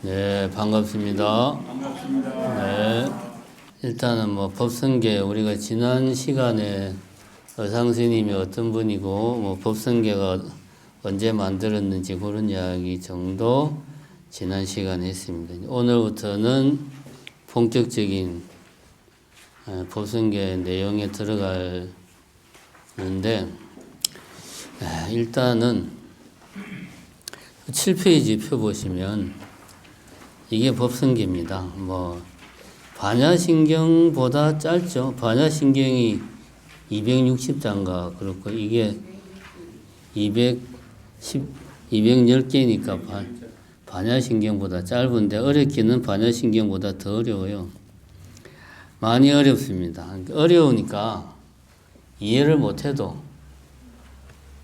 네, 반갑습니다. 네, 일단은 법성계 우리가 지난 시간에 의상스님이 어떤 분이고 법성계가 언제 만들었는지 그런 이야기 정도 지난 시간에 했습니다. 오늘부터는 본격적인 법성계 내용에 들어가는데 일단은 7페이지 표 보시면 이게 법성계입니다. 반야신경보다 짧죠. 반야신경이 260자인가 그렇고 이게 210개니까 반야신경보다 짧은데 어렵기는 반야신경보다 더 어려워요. 많이 어렵습니다. 어려우니까 이해를 못해도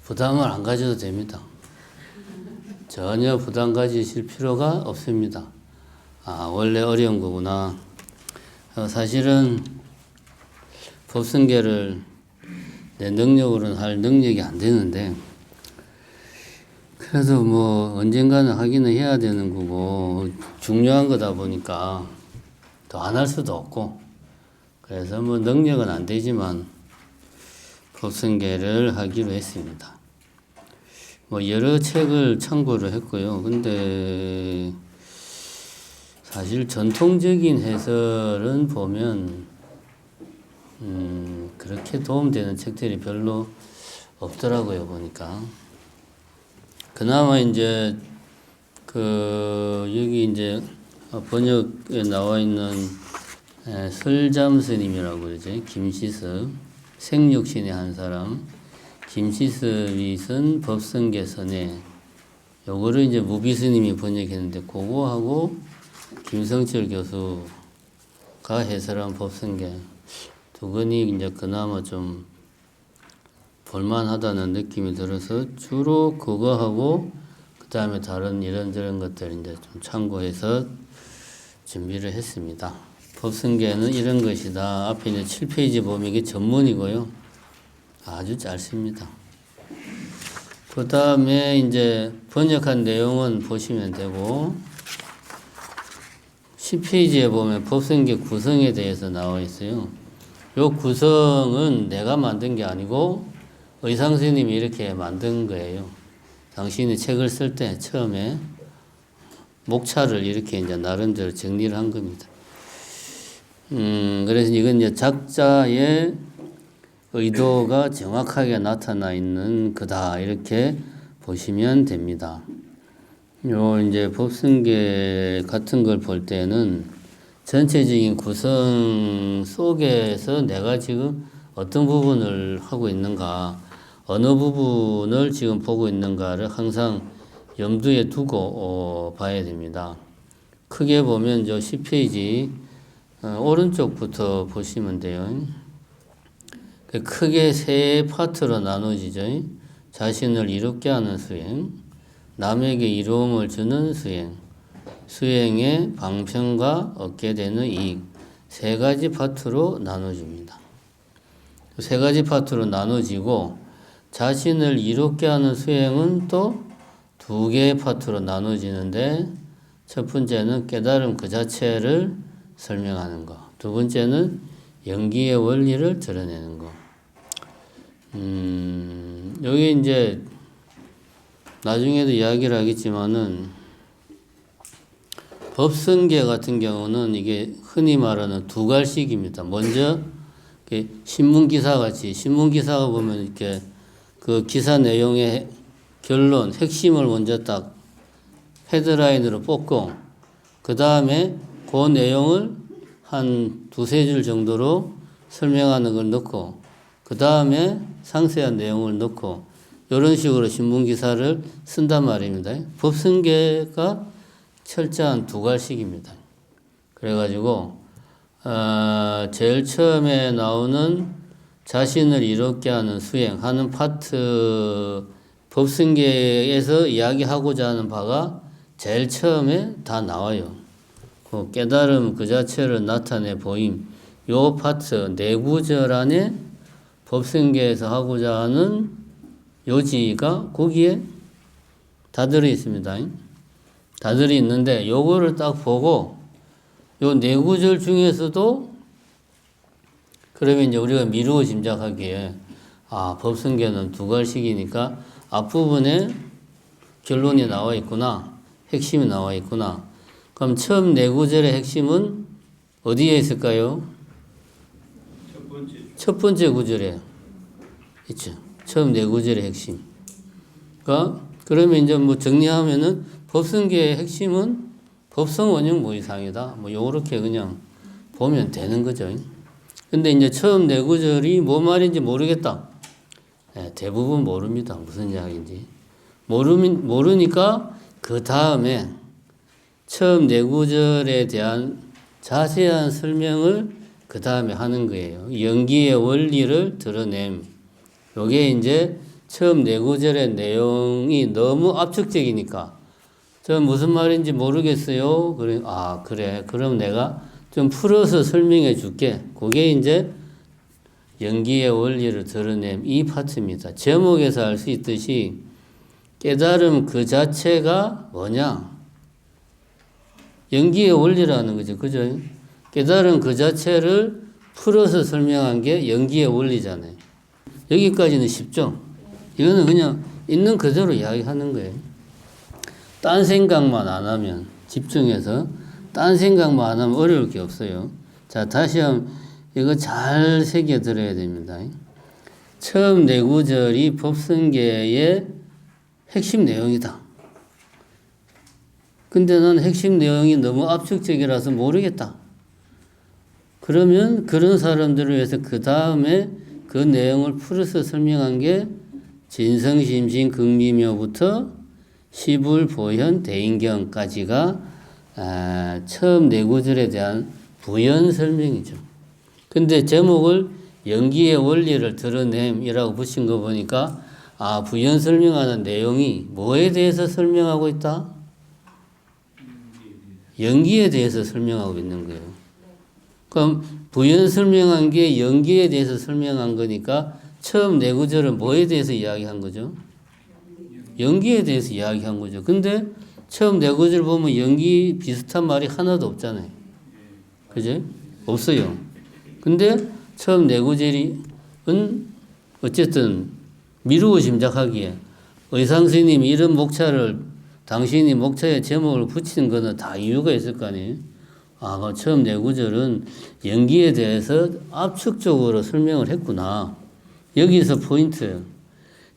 부담을 안 가져도 됩니다. 전혀 부담 가지실 필요가 없습니다. 원래 어려운 거구나. 사실은 법성계를 내 능력으로는 할 능력이 안 되는데 그래도 언젠가는 하기는 해야 되는 거고 중요한 거다 보니까 또 안 할 수도 없고 그래서 능력은 안 되지만 법성계를 하기로 했습니다. 여러 책을 참고를 했고요. 근데 사실 전통적인 해설은 보면 그렇게 도움되는 책들이 별로 없더라고요, 보니까. 그나마 이제 여기 이제 번역에 나와 있는 설잠스님이라고 그러죠. 김시섭, 생육신의 한 사람, 김시섭이 쓴 법성계 선해. 요거를 이제 무비스님이 번역했는데 그거하고 김성철 교수가 해설한 법성계 두 권이 이제 그나마 좀 볼만하다는 느낌이 들어서 주로 그거하고 그 다음에 다른 이런저런 것들 이제 좀 참고해서 준비를 했습니다. 법성계는 이런 것이다. 앞에 이제 7페이지 보면 이게 전문이고요. 아주 짧습니다. 그 다음에 이제 번역한 내용은 보시면 되고 10페이지에 보면 법성계 구성에 대해서 나와 있어요. 요 구성은 내가 만든 게 아니고 의상스님이 이렇게 만든 거예요. 당신이 책을 쓸 때 처음에 목차를 이렇게 이제 나름대로 정리를 한 겁니다. 그래서 이건 이제 작자의 의도가 정확하게 나타나 있는 거다. 이렇게 보시면 됩니다. 요 이제 법성계 같은 걸 볼 때는 전체적인 구성 속에서 내가 지금 어떤 부분을 하고 있는가, 어느 부분을 지금 보고 있는가를 항상 염두에 두고 봐야 됩니다. 크게 보면 저 10페이지 오른쪽부터 보시면 돼요. 크게 세 파트로 나눠지죠. 자신을 이롭게 하는 수행, 남에게 이로움을 주는 수행, 수행의 방편과 얻게 되는 이익, 세 가지 파트로 나눠집니다. 세 가지 파트로 나눠지고 자신을 이롭게 하는 수행은 또 두 개의 파트로 나눠지는데 첫 번째는 깨달음 그 자체를 설명하는 거, 두 번째는 연기의 원리를 드러내는 거. 여기 이제 나중에도 이야기를 하겠지만은 법성계 같은 경우는 이게 흔히 말하는 두 갈식입니다. 먼저 신문기사 같이 신문기사가 보면 이렇게 그 기사 내용의 결론, 핵심을 먼저 딱 헤드라인으로 뽑고 그 다음에 그 내용을 한 두세 줄 정도로 설명하는 걸 넣고 그 다음에 상세한 내용을 넣고 이런 식으로 신문기사를 쓴단 말입니다. 법성계가 철저한 두 갈식입니다. 그래가지고 제일 처음에 나오는 자신을 이롭게 하는 수행하는 파트 법성계에서 이야기하고자 하는 바가 제일 처음에 다 나와요. 그 깨달음 그 자체를 나타내 보임 요 파트 네 구절 안에 법성계에서 하고자 하는 요지가 거기에 다 들어 있습니다. 다들이 있는데 요거를 딱 보고 요 네 구절 중에서도 그러면 이제 우리가 미루어 짐작하기에 법성계는 두 갈식이니까 앞부분에 결론이 나와 있구나. 핵심이 나와 있구나. 그럼 처음 네 구절의 핵심은 어디에 있을까요? 첫 번째 구절에 있죠. 처음 네 구절의 핵심. 그러면 이제 뭐 정리하면은 법성계의 핵심은 법성 원형 무이상이다. 뭐 요렇게 그냥 보면 되는 거죠. 근데 이제 처음 네 구절이 뭐 말인지 모르겠다. 네, 대부분 모릅니다. 무슨 이야기인지. 모르니까 그 다음에 처음 네 구절에 대한 자세한 설명을 그 다음에 하는 거예요. 연기의 원리를 드러냄. 요게 이제 처음 네 구절의 내용이 너무 압축적이니까 저 무슨 말인지 모르겠어요. 그래. 그럼 내가 좀 풀어서 설명해 줄게. 그게 이제 연기의 원리를 드러냄 이 파트입니다. 제목에서 알 수 있듯이 깨달음 그 자체가 뭐냐? 연기의 원리라는 거죠. 그죠? 깨달음 그 자체를 풀어서 설명한 게 연기의 원리잖아요. 여기까지는 쉽죠? 이거는 그냥 있는 그대로 이야기하는 거예요. 딴 생각만 안 하면, 집중해서 딴 생각만 안 하면 어려울 게 없어요. 자, 다시 한번 이거 잘 새겨 들어야 됩니다. 처음 네 구절이 법성계의 핵심 내용이다. 근데 난 핵심 내용이 너무 압축적이라서 모르겠다. 그러면 그런 사람들을 위해서 그 다음에 그 내용을 풀어서 설명한 게 진성심신 극미묘부터 시불보현 대인경까지가 처음 네 구절에 대한 부연 설명이죠. 근데 제목을 연기의 원리를 드러냄이라고 붙인 거 보니까 부연 설명하는 내용이 뭐에 대해서 설명하고 있다? 연기에 대해서 설명하고 있는 거예요. 그럼 부연 설명한 게 연기에 대해서 설명한 거니까 처음 네 구절은 뭐에 대해서 이야기한 거죠? 연기에 대해서 이야기한 거죠. 근데 처음 네 구절 보면 연기 비슷한 말이 하나도 없잖아요. 그죠? 없어요. 근데 처음 네 구절은 어쨌든 미루어 짐작하기에 의상 스님이 이런 목차를 당신이 목차의 제목을 붙이는 거는 다 이유가 있을 거 아니에요. 처음 네 구절은 연기에 대해서 압축적으로 설명을 했구나. 여기서 포인트예요.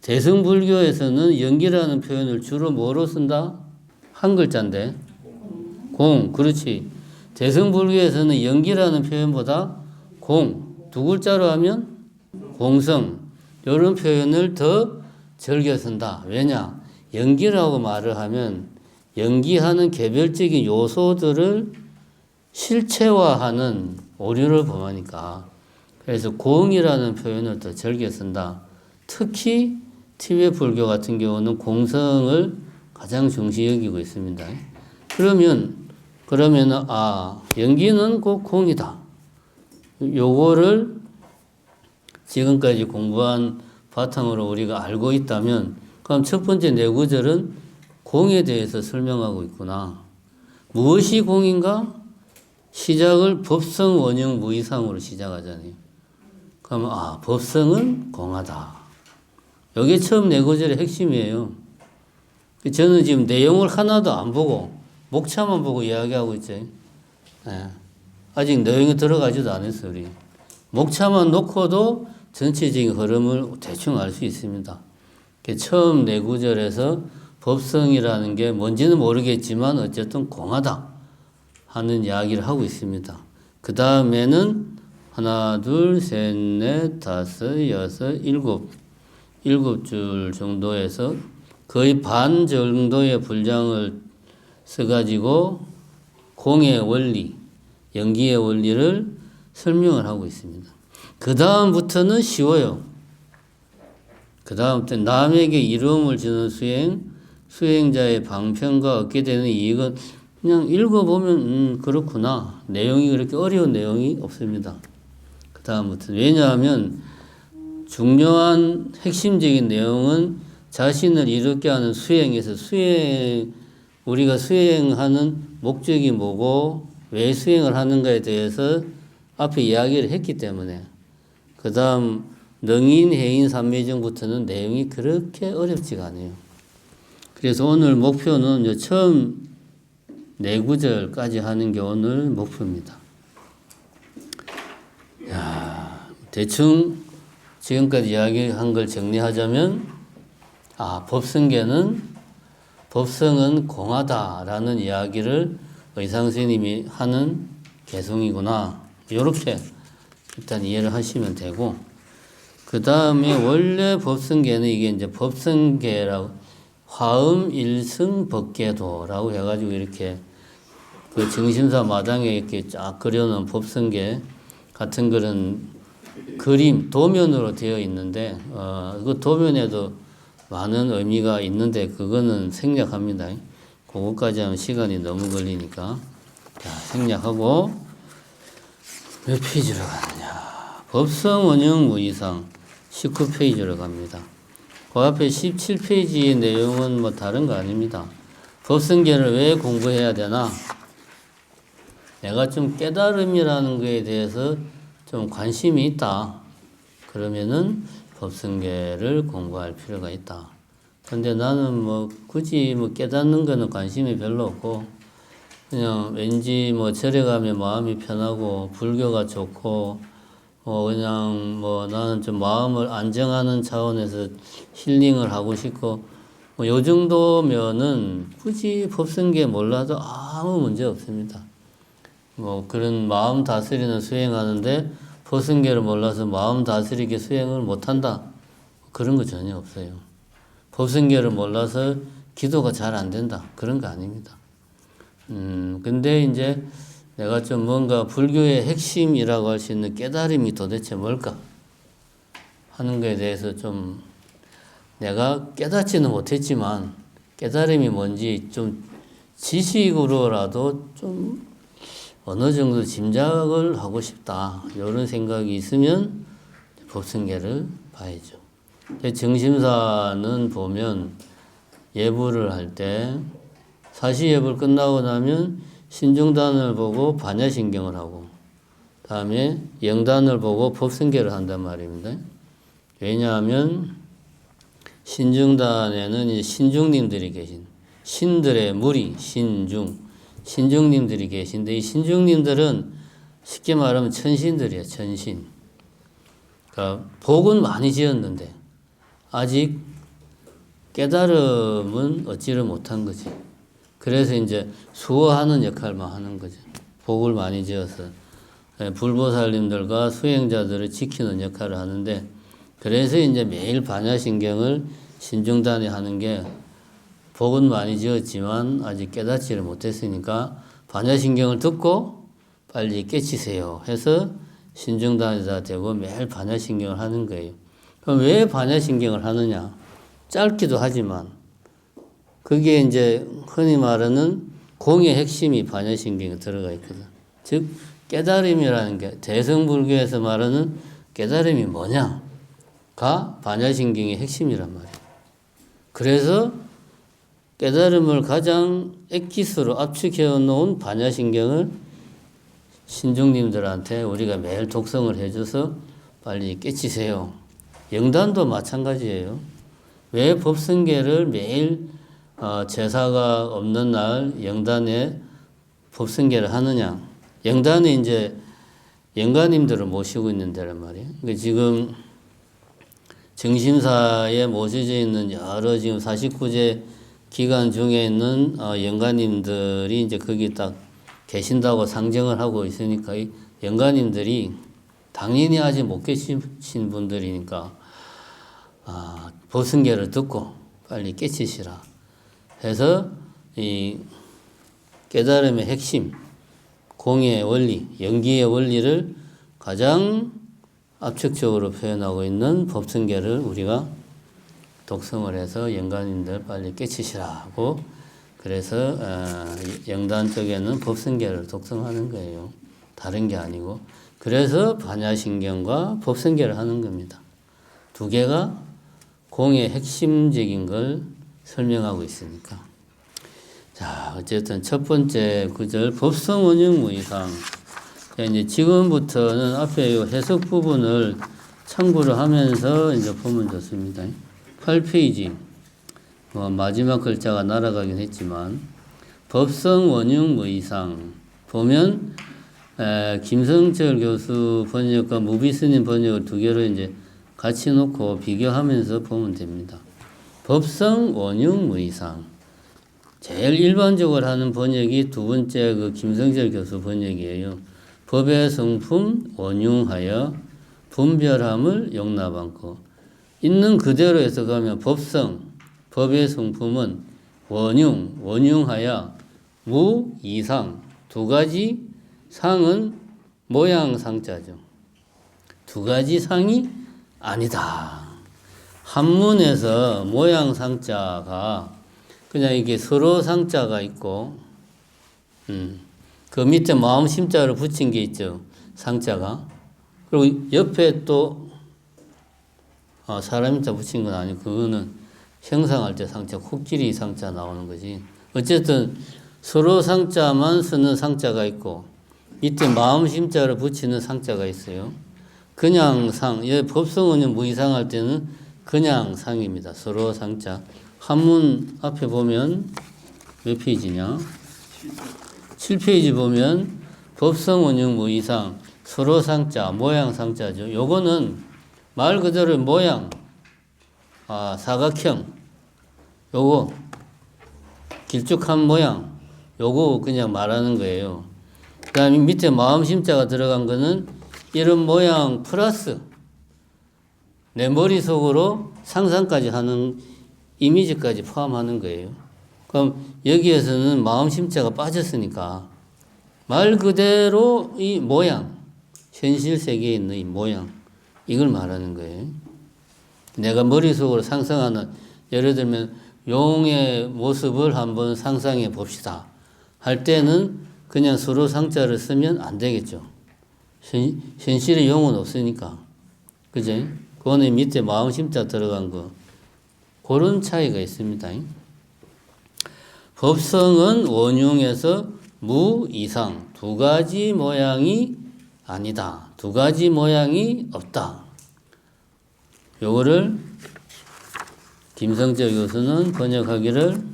대승불교에서는 연기라는 표현을 주로 뭐로 쓴다? 한 글자인데. 공. 그렇지. 대승불교에서는 연기라는 표현보다 두 글자로 하면 공성. 이런 표현을 더 즐겨 쓴다. 왜냐? 연기라고 말을 하면 연기하는 개별적인 요소들을 실체화하는 오류를 범하니까. 그래서 공이라는 표현을 더 즐겨 쓴다. 특히 티베트 불교 같은 경우는 공성을 가장 중시 여기고 있습니다. 그러면 연기는 곧 공이다. 요거를 지금까지 공부한 바탕으로 우리가 알고 있다면 그럼 첫 번째 네 구절은 공에 대해서 설명하고 있구나. 무엇이 공인가? 시작을 법성 원형 무이상으로 시작하잖아요. 그러면 법성은 공하다. 이게 처음 네 구절의 핵심이에요. 저는 지금 내용을 하나도 안 보고 목차만 보고 이야기하고 있죠. 아직 내용이 들어가지도 않았어요. 우리. 목차만 놓고도 전체적인 흐름을 대충 알 수 있습니다. 처음 네 구절에서 법성이라는 게 뭔지는 모르겠지만 어쨌든 공하다 하는 이야기를 하고 있습니다. 그 다음에는 하나, 둘, 셋, 넷, 다섯, 여섯, 일곱 줄 정도에서 거의 반 정도의 분량을 써가지고 공의 원리, 연기의 원리를 설명을 하고 있습니다. 그 다음부터는 쉬워요. 그 다음부터 남에게 이로움을 주는 수행자의 방편과 얻게 되는 이익은 그냥 읽어보면 그렇구나. 내용이 그렇게 어려운 내용이 없습니다. 그 다음부터는. 왜냐하면 중요한 핵심적인 내용은 자신을 이롭게 하는 수행에서 수행을 우리가 수행하는 목적이 뭐고 왜 수행을 하는가에 대해서 앞에 이야기를 했기 때문에 그 다음 능인, 해인, 삼매정부터는 내용이 그렇게 어렵지가 않아요. 그래서 오늘 목표는 처음 4구절까지 하는 게 오늘 목표입니다. 대충 지금까지 이야기한 걸 정리하자면 법성은 공하다라는 이야기를 의상스님이 하는 개성이구나. 이렇게 일단 이해를 하시면 되고, 그 다음에 원래 법성계는 이게 이제 법성계라고 화음 일승 법계도라고 해가지고 이렇게 그 정신사 마당에 이렇게 쫙 그려놓은 법성계 같은 그런 그림, 도면으로 되어 있는데, 그 도면에도 많은 의미가 있는데, 그거는 생략합니다. 그거까지 하면 시간이 너무 걸리니까. 자, 생략하고, 몇 페이지로 가느냐. 법성 원형 무이상 19페이지로 갑니다. 그 앞에 17페이지의 내용은 뭐 다른 거 아닙니다. 법성계를 왜 공부해야 되나? 내가 좀 깨달음이라는 거에 대해서 좀 관심이 있다. 그러면은 법성계를 공부할 필요가 있다. 근데 나는 뭐 굳이 뭐 깨닫는 거는 관심이 별로 없고 그냥 왠지 뭐 절에 가면 마음이 편하고 불교가 좋고 그냥 뭐 나는 좀 마음을 안정하는 차원에서 힐링을 하고 싶고 뭐 요 정도면은 굳이 법성계 몰라도 아무 문제 없습니다. 뭐 그런 마음 다스리는 수행하는데 법성계를 몰라서 마음 다스리게 수행을 못한다. 그런 거 전혀 없어요. 법성계를 몰라서 기도가 잘 안 된다. 그런 거 아닙니다. 근데 이제 내가 좀 뭔가 불교의 핵심이라고 할 수 있는 깨달음이 도대체 뭘까 하는 거에 대해서 좀 내가 깨닫지는 못했지만 깨달음이 뭔지 좀 지식으로라도 좀 어느 정도 짐작을 하고 싶다. 이런 생각이 있으면 법성계를 봐야죠. 정심사는 보면 예불을 할 때 사시예불 끝나고 나면 신중단을 보고 반야신경을 하고 다음에 영단을 보고 법성계를 한단 말입니다. 왜냐하면 신중단에는 신중님들이 계신 신들의 무리 신중님들이 계신데 이 신중님들은 쉽게 말하면 천신들이에요. 천신. 그러니까 복은 많이 지었는데 아직 깨달음은 얻지를 못한 거지. 그래서 이제 수호하는 역할만 하는 거죠. 복을 많이 지어서 불보살님들과 수행자들을 지키는 역할을 하는데 그래서 이제 매일 반야신경을 신중단에 하는 게 복은 많이 지었지만 아직 깨닫지를 못했으니까 반야신경을 듣고 빨리 깨치세요 해서 신중단에다 대고 매일 반야신경을 하는 거예요. 그럼 왜 반야신경을 하느냐? 짧기도 하지만 그게 이제 흔히 말하는 공의 핵심이 반야신경에 들어가 있거든. 즉 깨달음이라는 게 대승불교에서 말하는 깨달음이 뭐냐가 반야신경의 핵심이란 말이에요. 그래서 깨달음을 가장 엑기스로 압축해 놓은 반야신경을 신중님들한테 우리가 매일 독성을 해줘서 빨리 깨치세요. 영단도 마찬가지예요. 왜 법성계를 매일 제사가 없는 날 영단에 법성계를 하느냐? 영단에 이제 영가님들을 모시고 있는 데란 말이에요. 그러니까 지금 정심사에 모셔져 있는 여러 지금 49제 기간 중에 있는 영가님들이 이제 거기 딱 계신다고 상정을 하고 있으니까 이 영가님들이 당연히 아직 못 계신 분들이니까 법성계를 듣고 빨리 깨치시라 해서 이 깨달음의 핵심, 공의 원리, 연기의 원리를 가장 압축적으로 표현하고 있는 법성계를 우리가 독성을 해서 영가님들 빨리 깨치시라 하고 그래서 영단 쪽에는 법성계를 독성하는 거예요. 다른 게 아니고 그래서 반야신경과 법성계를 하는 겁니다. 두 개가 공의 핵심적인 걸 설명하고 있으니까. 자, 어쨌든 첫 번째 구절 법성 원형 무이상. 이제 지금부터는 앞에 이 해석 부분을 참고를 하면서 이제 보면 좋습니다. 8페이지. 마지막 글자가 날아가긴 했지만 법성 원형 무이상 보면 김성철 교수 번역과 무비스님 번역을 두 개로 이제 같이 놓고 비교하면서 보면 됩니다. 법성 원형 무이상. 제일 일반적으로 하는 번역이 두 번째 그 김성철 교수 번역이에요. 법의 성품 원흉하여 분별함을 용납 않고. 있는 그대로 해석하면 법성, 법의 성품은 원흉하여 무이상. 두 가지 상은 모양 상자죠. 두 가지 상이 아니다. 한문에서 모양 상자가 그냥 이게 서로 상자가 있고, 그 밑에 마음 심자를 붙인 게 있죠. 상자가. 그리고 옆에 또, 사람 심자 붙인 건 아니고, 그거는 형상할 때 상자, 코끼리 상자 나오는 거지. 어쨌든 서로 상자만 쓰는 상자가 있고, 밑에 마음 심자를 붙이는 상자가 있어요. 그냥 상, 법성은 무이상할 때는 그냥 상입니다. 서로 상자. 한문 앞에 보면 몇 페이지냐? 7페이지 보면 법성 원형 무이상 서로 상자 모양 상자죠. 요거는 말 그대로 모양 사각형 요거 길쭉한 모양 요거 그냥 말하는 거예요. 그 다음에 밑에 마음 심자가 들어간 거는 이런 모양 플러스 내 머릿속으로 상상까지 하는 이미지까지 포함하는 거예요. 그럼 여기에서는 마음 심자가 빠졌으니까 말 그대로 이 모양, 현실 세계에 있는 이 모양, 이걸 말하는 거예요. 내가 머릿속으로 상상하는, 예를 들면 용의 모습을 한번 상상해 봅시다 할 때는 그냥 서로 상자를 쓰면 안 되겠죠. 현실에 용은 없으니까. 그죠? 그거는 밑에 마음 심자 들어간 거. 그런 차이가 있습니다. 법성은 원흉에서 무이상, 두 가지 모양이 아니다. 두 가지 모양이 없다. 요거를 김성철 교수는 번역하기를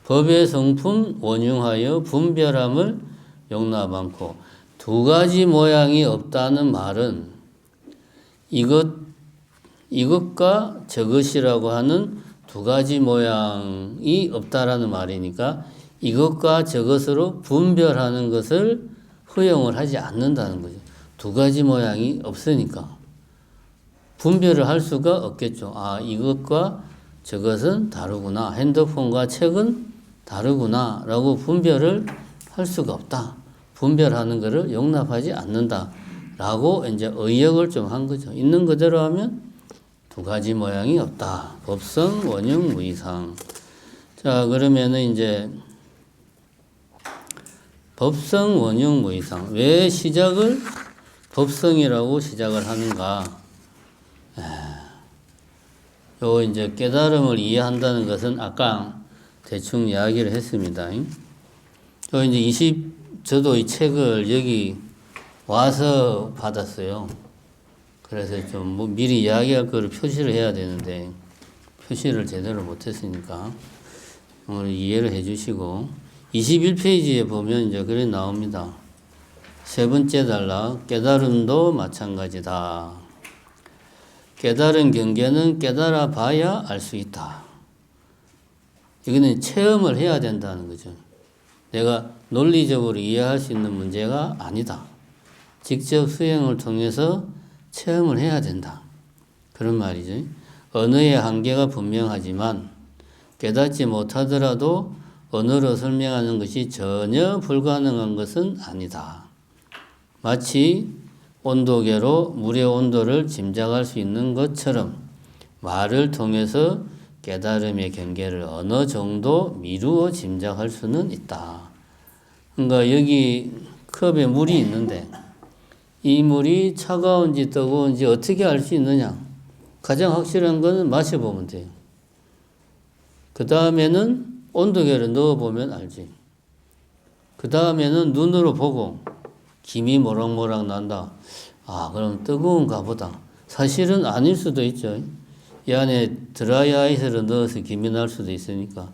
법의 성품 원흉하여 분별함을 용납 않고, 두 가지 모양이 없다는 말은 이것과 저것이라고 하는 두 가지 모양이 없다라는 말이니까 이것과 저것으로 분별하는 것을 허용을 하지 않는다는 거죠. 두 가지 모양이 없으니까 분별을 할 수가 없겠죠. 이것과 저것은 다르구나. 핸드폰과 책은 다르구나 라고 분별을 할 수가 없다. 분별하는 것을 용납하지 않는다 라고 이제 의역을 좀 한 거죠. 있는 그대로 하면 두 가지 모양이 없다. 법성, 원형, 무이상. 자, 그러면은 이제 법성, 원형, 무이상. 왜 시작을 법성이라고 시작을 하는가? 요 이제 깨달음을 이해한다는 것은 아까 대충 이야기를 했습니다. 요 이제 저도 이 책을 여기 와서 받았어요. 그래서 좀 미리 이야기할 거를 표시를 해야 되는데 표시를 제대로 못했으니까 오늘 이해를 해주시고 21페이지에 보면 이제 그래 나옵니다. 세 번째 단락 깨달음도 마찬가지다. 깨달은 경계는 깨달아 봐야 알 수 있다. 이거는 체험을 해야 된다는 거죠. 내가 논리적으로 이해할 수 있는 문제가 아니다. 직접 수행을 통해서 체험을 해야 된다. 그런 말이죠. 언어의 한계가 분명하지만 깨닫지 못하더라도 언어로 설명하는 것이 전혀 불가능한 것은 아니다. 마치 온도계로 물의 온도를 짐작할 수 있는 것처럼 말을 통해서 깨달음의 경계를 어느 정도 미루어 짐작할 수는 있다. 그러니까 여기 컵에 물이 있는데 이 물이 차가운지 뜨거운지 어떻게 알 수 있느냐? 가장 확실한 것은 마셔보면 돼요. 그 다음에는 온도계를 넣어보면 알지. 그 다음에는 눈으로 보고 김이 모락모락 난다. 아, 그럼 뜨거운가 보다. 사실은 아닐 수도 있죠. 이 안에 드라이아이스를 넣어서 김이 날 수도 있으니까.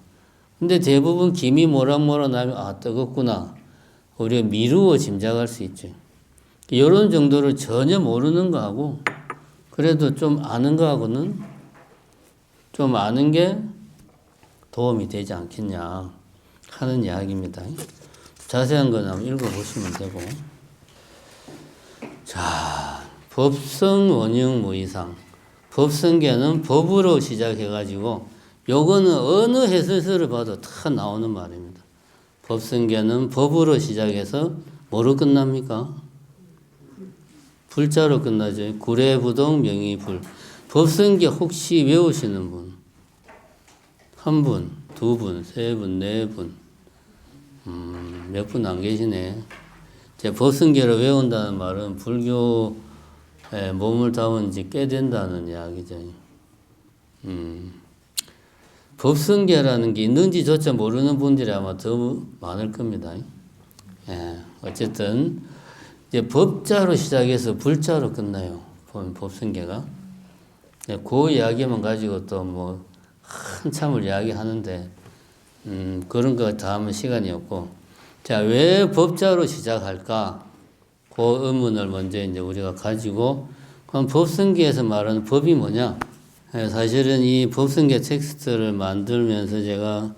근데 대부분 김이 모락모락 나면 아, 뜨겁구나. 우리가 미루어 짐작할 수 있죠. 이런 정도를 전혀 모르는 거하고 그래도 좀 아는 거하고는 좀 아는 게 도움이 되지 않겠냐 하는 이야기입니다. 자세한 건 한번 읽어보시면 되고. 자, 법성 원형 무이상. 법성계는 법으로 시작해가지고 요거는 어느 해설서를 봐도 다 나오는 말입니다. 법성계는 법으로 시작해서 뭐로 끝납니까? 불자로 끝나죠. 구례부동 명의불. 법성계 혹시 외우시는 분? 한 분, 두 분, 세 분, 네 분. 몇 분 안 계시네. 제 법성계를 외운다는 말은 불교에 몸을 담은 지 꽤 된다는 이야기죠. 법성계라는 게 있는지조차 모르는 분들이 아마 더 많을 겁니다. 예, 어쨌든 이제 법자로 시작해서 불자로 끝나요. 법성계가. 예, 그 이야기만 가지고 또 뭐 한참을 이야기하는데 그런 거 다 하면 시간이 없고. 자, 왜 법자로 시작할까? 그 의문을 먼저 이제 우리가 가지고, 그럼 법성계에서 말하는 법이 뭐냐? 사실은 이 법성계 텍스트를 만들면서 제가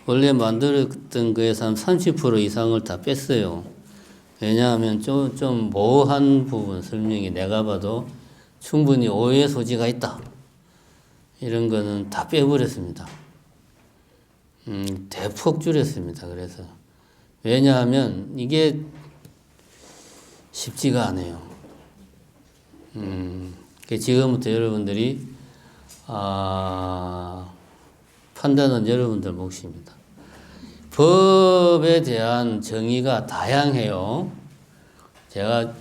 원래 만들었던 거에서 한 30% 이상을 다 뺐어요. 왜냐하면 좀 모호한 부분 설명이 내가 봐도 충분히 오해 소지가 있다. 이런 거는 다 빼버렸습니다. 대폭 줄였습니다. 그래서. 왜냐하면 이게 쉽지가 않아요. 지금부터 여러분들이 판단은 여러분들 몫입니다. 법에 대한 정의가 다양해요. 제가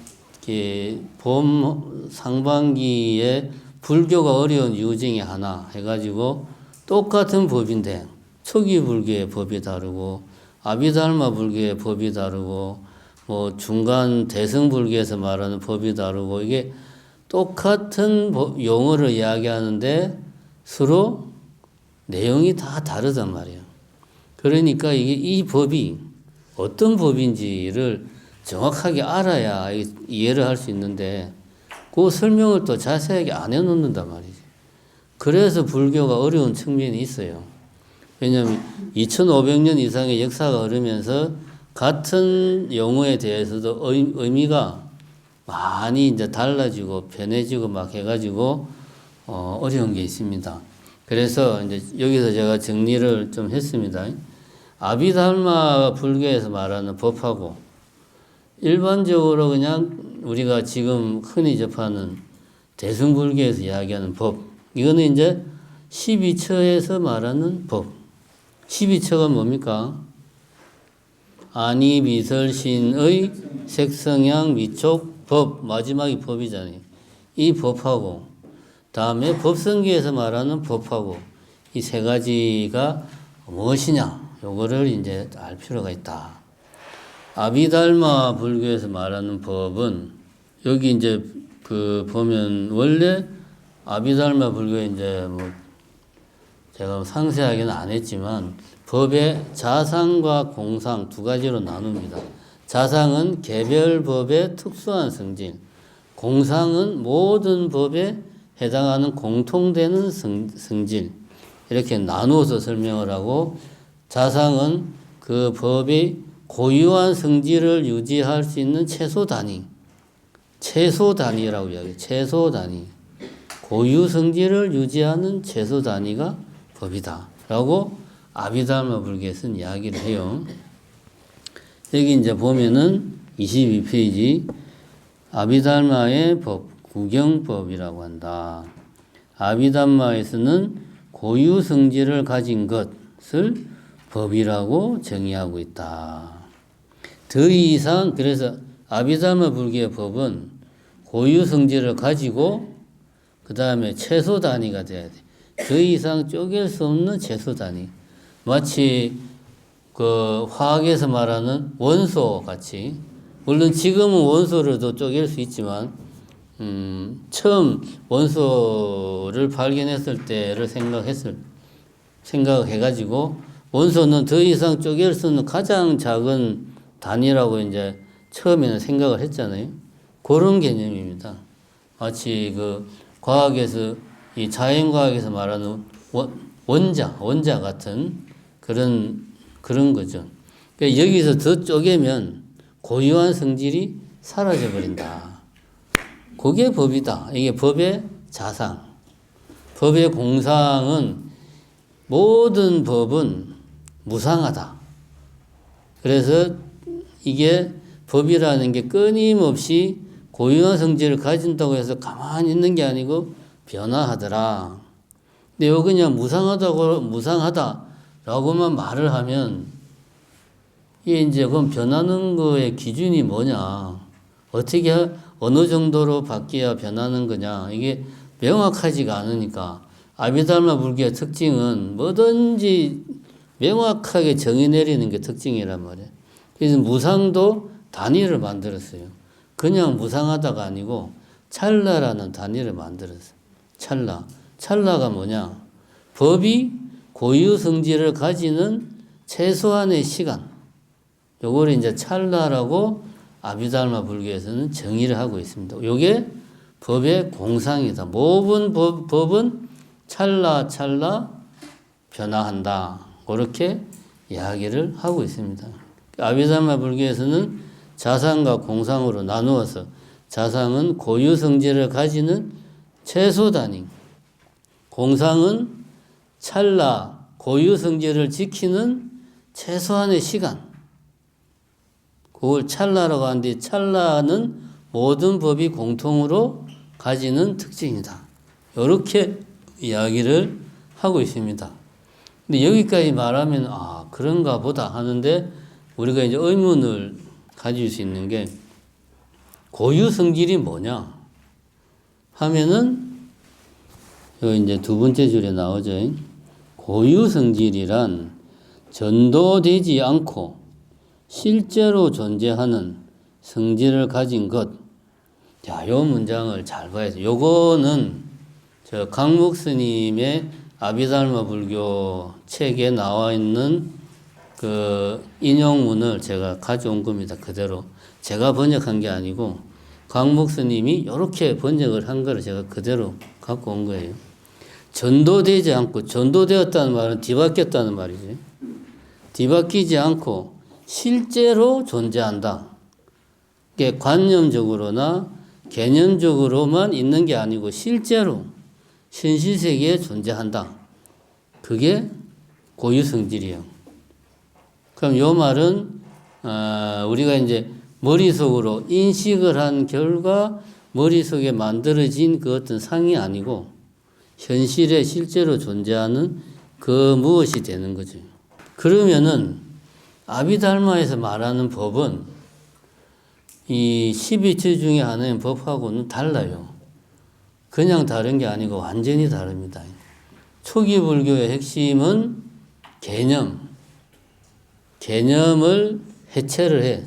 봄 상반기에 불교가 어려운 이유 중에 하나 해가지고 똑같은 법인데 초기 불교의 법이 다르고 아비달마 불교의 법이 다르고 뭐 중간 대승 불교에서 말하는 법이 다르고 이게 똑같은 용어를 이야기하는데 서로 내용이 다 다르단 말이에요. 그러니까 이 법이 어떤 법인지를 정확하게 알아야 이해를 할 수 있는데 그 설명을 또 자세하게 안 해놓는단 말이지. 그래서 불교가 어려운 측면이 있어요. 왜냐하면 2500년 이상의 역사가 흐르면서 같은 용어에 대해서도 의미가 많이 이제 달라지고 변해지고 막 해가지고 어려운 게 있습니다. 그래서 이제 여기서 제가 정리를 좀 했습니다. 아비달마 불교에서 말하는 법하고 일반적으로 그냥 우리가 지금 흔히 접하는 대승불교에서 이야기하는 법, 이거는 이제 12처에서 말하는 법. 12처가 뭡니까? 아니비설신의 색성향 미촉 법, 마지막이 법이잖아요. 이 법하고 다음에 법성계에서 말하는 법하고 이 세 가지가 무엇이냐, 요거를 이제 알 필요가 있다. 아비달마 불교에서 말하는 법은 여기 이제 보면 원래 아비달마 불교에 이제 뭐 제가 상세하게는 안 했지만 법의 자상과 공상 두 가지로 나눕니다. 자상은 개별 법의 특수한 성질, 공상은 모든 법에 해당하는 공통되는 성질, 이렇게 나누어서 설명을 하고, 자상은 그 법이 고유한 성질을 유지할 수 있는 최소 단위라고 이야기해요. 최소 단위. 고유 성질을 유지하는 최소 단위가 법이다 라고 아비달마 불교에서는 이야기를 해요. 여기 이제 보면은 22페이지 아비달마의 법, 구경법이라고 한다. 아비달마에서는 고유 성질을 가진 것을 법이라고 정의하고 있다. 더 이상, 그래서 아비달마 불교의 법은 고유 성질을 가지고 그 다음에 최소 단위가 돼야 돼. 더 이상 쪼갤 수 없는 최소 단위. 마치 그 화학에서 말하는 원소 같이, 물론 지금은 원소를 더 쪼갤 수 있지만 처음 원소를 발견했을 때를 생각해가지고 원소는 더 이상 쪼갤 수 없는 가장 작은 단위라고 이제 처음에는 생각을 했잖아요. 그런 개념입니다. 마치 그 과학에서 이 자연과학에서 말하는 원자 같은 그런 거죠. 그러니까 여기서 더 쪼개면 고유한 성질이 사라져 버린다. 그게 법이다. 이게 법의 자상. 법의 공상은 모든 법은 무상하다. 그래서 이게 법이라는 게 끊임없이 고유한 성질을 가진다고 해서 가만히 있는 게 아니고 변화하더라. 근데 요 그냥 무상하다라고만 말을 하면 이게 이제 그럼 변하는 거의 기준이 뭐냐? 어떻게 어느 정도로 바뀌어야 변하는 거냐? 이게 명확하지가 않으니까 아비달마 불교의 특징은 뭐든지 명확하게 정의 내리는 게 특징이란 말이에요. 그래서 무상도 단위를 만들었어요. 그냥 무상하다가 아니고 찰나라는 단위를 만들었어요. 찰나가 뭐냐? 법이 고유 성질을 가지는 최소한의 시간. 요거를 이제 찰나라고 아비달마 불교에서는 정의를 하고 있습니다. 요게 법의 공상이다. 모든 법은 찰나 변화한다. 그렇게 이야기를 하고 있습니다. 아비달마 불교에서는 자상과 공상으로 나누어서 자상은 고유 성질을 가지는 최소 단위, 공상은 찰나 고유 성질을 지키는 최소한의 시간. 그걸 찰나라고 하는데 찰나는 모든 법이 공통으로 가지는 특징이다. 이렇게 이야기를 하고 있습니다. 근데 여기까지 말하면 그런가 보다 하는데 우리가 이제 의문을 가질 수 있는 게 고유 성질이 뭐냐 하면은 여기 이제 두 번째 줄에 나오죠. 고유 성질이란 전도되지 않고 실제로 존재하는 성질을 가진 것. 자, 요 문장을 잘 봐야 돼요. 요거는 저 강목 스님의 아비달마 불교 책에 나와 있는 그 인용문을 제가 가져온 겁니다. 그대로. 제가 번역한 게 아니고 강목 스님이 이렇게 번역을 한 거를 제가 그대로 갖고 온 거예요. 전도되지 않고, 전도되었다는 말은 뒤바뀌었다는 말이지. 뒤바뀌지 않고 실제로 존재한다. 이게 관념적으로나 개념적으로만 있는 게 아니고 실제로 현실세계에 존재한다. 그게 고유성질이에요. 그럼 요 말은 우리가 이제 머릿속으로 인식을 한 결과 머릿속에 만들어진 그 어떤 상이 아니고 현실에 실제로 존재하는 그 무엇이 되는 거죠. 그러면은 아비달마에서 말하는 법은 이 12처 중에 하나인 법하고는 달라요. 그냥 다른 게 아니고 완전히 다릅니다. 초기 불교의 핵심은 개념을 해체를 해,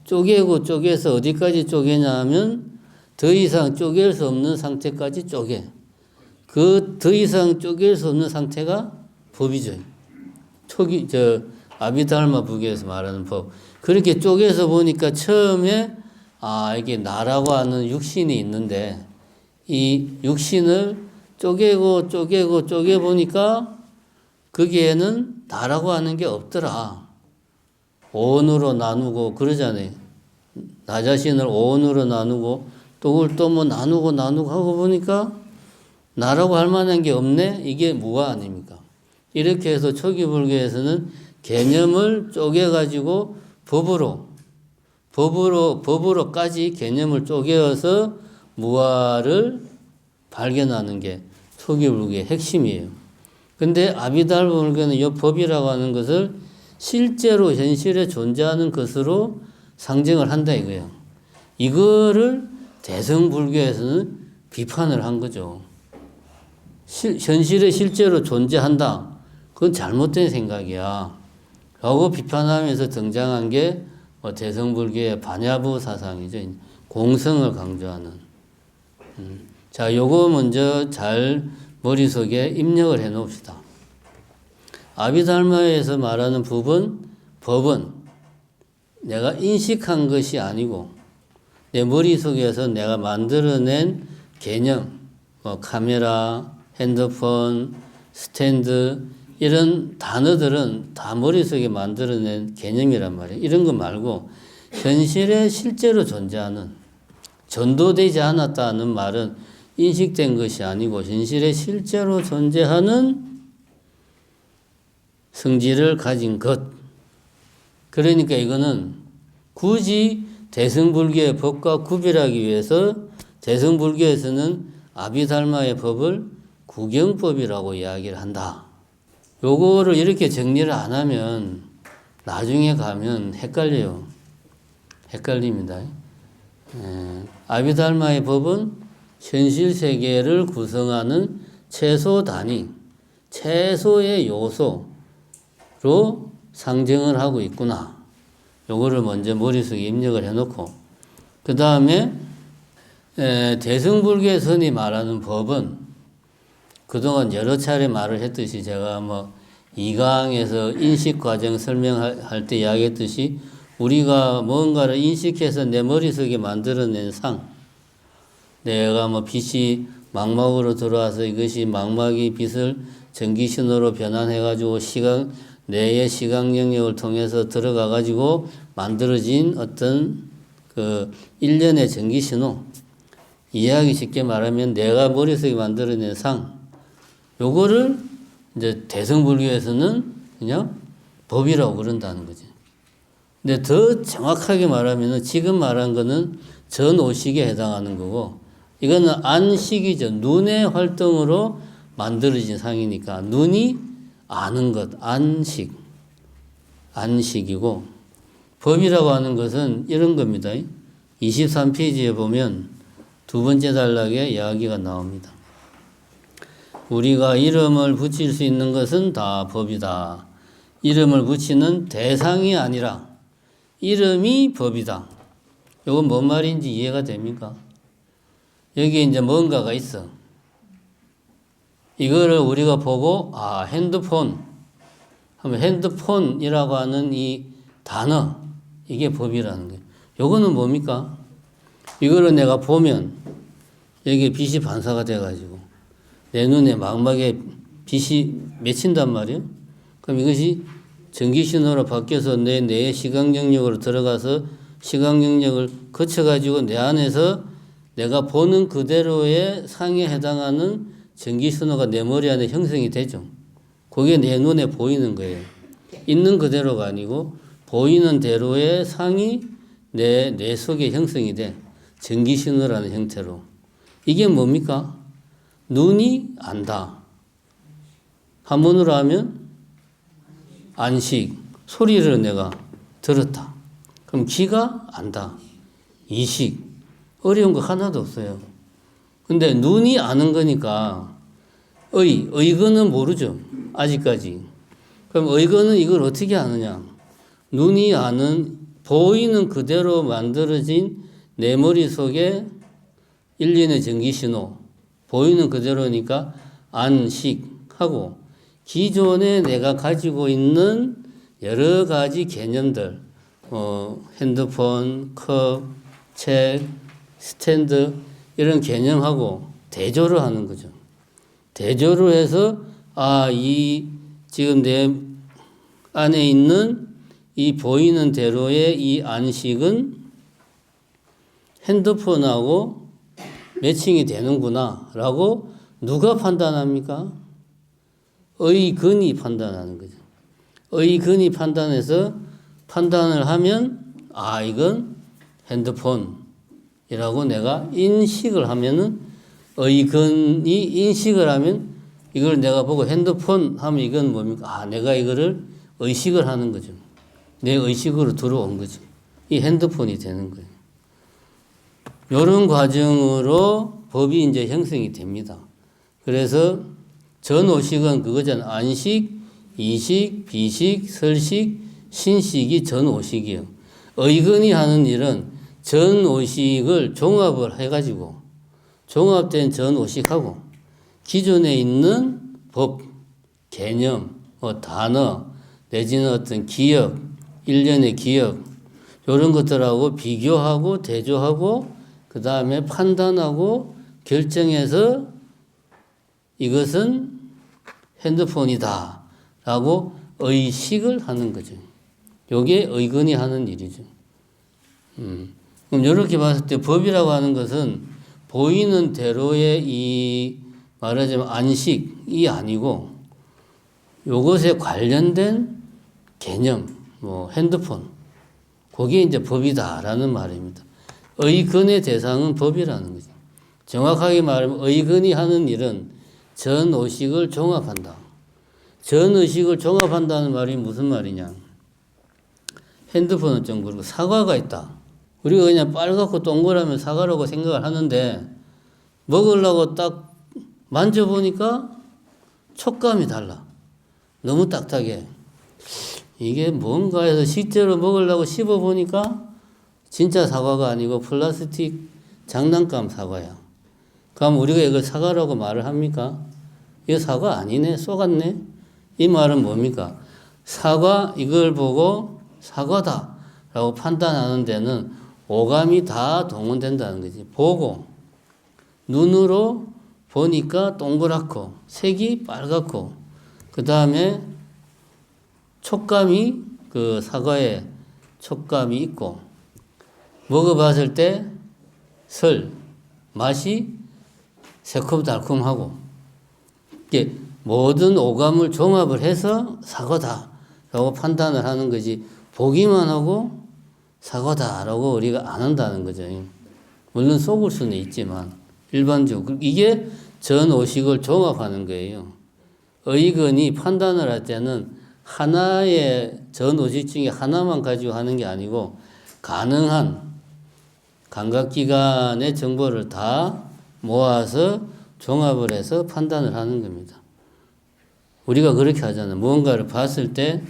쪼개고 쪼개서 어디까지 쪼개냐 하면 더 이상 쪼갤 수 없는 상태까지 쪼개. 그 더 이상 쪼갤 수 없는 상태가 법이죠. 아비달마 불교에서 말하는 법. 그렇게 쪼개서 보니까 처음에 이게 나라고 하는 육신이 있는데 이 육신을 쪼개보니까 거기에는 나라고 하는 게 없더라. 오온으로 나누고 그러잖아요. 나 자신을 오온으로 나누고 또 그걸 또 뭐 나누고 하고 보니까 나라고 할 만한 게 없네? 이게 무아 아닙니까? 이렇게 해서 초기 불교에서는 개념을 쪼개가지고 법으로까지 개념을 쪼개어서 무아를 발견하는 게 초기 불교의 핵심이에요. 근데 아비달마 불교는 이 법이라고 하는 것을 실제로 현실에 존재하는 것으로 상정을 한다 이거예요. 이거를 대성불교에서는 비판을 한 거죠. 현실에 실제로 존재한다. 그건 잘못된 생각이야. 라고 비판하면서 등장한 게 뭐 대승불교의 반야부 사상이죠. 공성을 강조하는. 자, 요거 먼저 잘 머릿속에 입력을 해 놓읍시다. 아비달마에서 말하는 법은 내가 인식한 것이 아니고 내 머릿속에서 내가 만들어낸 개념, 뭐 카메라, 핸드폰, 스탠드 이런 단어들은 다 머릿속에 만들어낸 개념이란 말이에요. 이런 거 말고 현실에 실제로 존재하는, 전도되지 않았다는 말은 인식된 것이 아니고 현실에 실제로 존재하는 성질을 가진 것. 그러니까 이거는 굳이 대승불교의 법과 구별하기 위해서 대승불교에서는 아비달마의 법을 구경법이라고 이야기를 한다. 요거를 이렇게 정리를 안 하면 나중에 가면 헷갈려요. 헷갈립니다. 아비달마의 법은 현실 세계를 구성하는 최소 단위, 최소의 요소로 상정을 하고 있구나. 요거를 먼저 머릿속에 입력을 해놓고, 그 다음에 대승불교의 선이 말하는 법은 그동안 여러 차례 말을 했듯이 제가 뭐 2강에서 인식과정 설명할 때 이야기했듯이 우리가 뭔가를 인식해서 내 머릿속에 만들어낸 상, 내가 뭐 빛이 망막으로 들어와서 이것이 망막이 빛을 전기신호로 변환해가지고 뇌의 시각 영역을 통해서 들어가가지고 만들어진 어떤 그 일련의 전기신호, 이해하기 쉽게 말하면 내가 머릿속에 만들어낸 상, 요거를 이제 대승불교에서는 그냥 법이라고 그런다는 거지. 근데 더 정확하게 말하면은 지금 말한 거는 전오식에 해당하는 거고, 이거는 안식이죠. 눈의 활동으로 만들어진 상이니까 눈이 아는 것, 안식이고, 법이라고 하는 것은 이런 겁니다. 23페이지에 보면 두 번째 단락에 이야기가 나옵니다. 우리가 이름을 붙일 수 있는 것은 다 법이다. 이름을 붙이는 대상이 아니라 이름이 법이다. 이건 뭔 말인지 이해가 됩니까? 여기 이제 뭔가가 있어. 이거를 우리가 보고, 아, 핸드폰 하면 핸드폰이라고 하는 이 단어, 이게 법이라는 거예요. 요거는 뭡니까? 이거를 내가 보면 여기에 빛이 반사가 돼가지고 내 눈에 망막에 빛이 맺힌단 말이에요. 그럼 이것이 전기신호로 바뀌어서 내 뇌의 시각 영역으로 들어가서 시각 영역을 거쳐가지고 내 안에서 내가 보는 그대로의 상에 해당하는 전기신호가 내 머리 안에 형성이 되죠. 그게 내 눈에 보이는 거예요. 있는 그대로가 아니고 보이는 대로의 상이 내 뇌 속에 형성이 돼. 전기신호라는 형태로. 이게 뭡니까? 눈이 안다. 한문으로 하면 안식. 소리를 내가 들었다. 그럼 귀가 안다. 이식. 어려운 거 하나도 없어요. 근데 눈이 아는 거니까 의거는 모르죠. 아직까지. 그럼 의거는 이걸 어떻게 아느냐? 눈이 아는 보이는 그대로 만들어진 내 머릿속에 일련의 전기신호, 보이는 그대로니까 안식하고 기존에 내가 가지고 있는 여러 가지 개념들, 핸드폰, 컵, 책, 스탠드 이런 개념하고 대조를 하는 거죠. 대조를 해서 이 지금 내 안에 있는 이 보이는 대로의 이 안식은 핸드폰하고 매칭이 되는구나 라고 누가 판단합니까? 의근이 판단하는 거죠. 의근이 판단해서 판단을 하면 이건 핸드폰이라고 내가 인식을 하면은 의근이 인식을 하면 이걸 내가 보고 핸드폰 하면 이건 뭡니까? 내가 이거를 의식을 하는 거죠. 내 의식으로 들어온 거죠. 이 핸드폰이 되는 거예요. 이런 과정으로 법이 이제 형성이 됩니다. 그래서 전오식은 그거잖아요. 안식, 이식, 비식, 설식, 신식이 전오식이에요. 의근이 하는 일은 전오식을 종합을 해가지고 종합된 전오식하고 기존에 있는 법, 개념, 단어 내지는 어떤 기억, 일련의 기억 이런 것들하고 비교하고 대조하고 그 다음에 판단하고 결정해서 이것은 핸드폰이다 라고 의식을 하는 거죠. 이게 의근이 하는 일이죠. 그럼 이렇게 봤을 때 법이라고 하는 것은 보이는 대로의 이 말하자면 안식이 아니고 요것에 관련된 개념, 핸드폰, 그게 이제 법이다라는 말입니다. 의근의 대상은 법이라는 거죠. 정확하게 말하면 의근이 하는 일은 전의식을 종합한다. 전의식을 종합한다는 말이 무슨 말이냐. 핸드폰은 좀 그렇고 사과가 있다. 우리가 그냥 빨갛고 동그라면 사과라고 생각을 하는데 먹으려고 딱 만져보니까 촉감이 달라. 너무 딱딱해. 이게 뭔가 해서 실제로 먹으려고 씹어보니까 진짜 사과가 아니고 플라스틱 장난감 사과야. 그럼 우리가 이걸 사과라고 말을 합니까? 이거 사과 아니네, 쏘갔네. 이 말은 뭡니까? 사과 이걸 보고 사과다 라고 판단하는 데는 오감이 다 동원된다는 거지. 보고 눈으로 보니까 동그랗고 색이 빨갛고 그 다음에 촉감이 그 사과의 촉감이 있고 먹어봤을 때 맛이 새콤달콤하고 이게 모든 오감을 종합을 해서 사과다라고 판단을 하는 거지 보기만 하고 사과다라고 우리가 안 한다는 거죠. 물론 속을 수는 있지만 일반적으로 이게 전오식을 종합하는 거예요. 의근이 판단을 할 때는 하나의 전오식 중에 하나만 가지고 하는 게 아니고 가능한 감각기관의 정보를 다 모아서 종합을 해서 판단을 하는 겁니다. 우리가 그렇게 하잖아요. 무언가를 봤을 때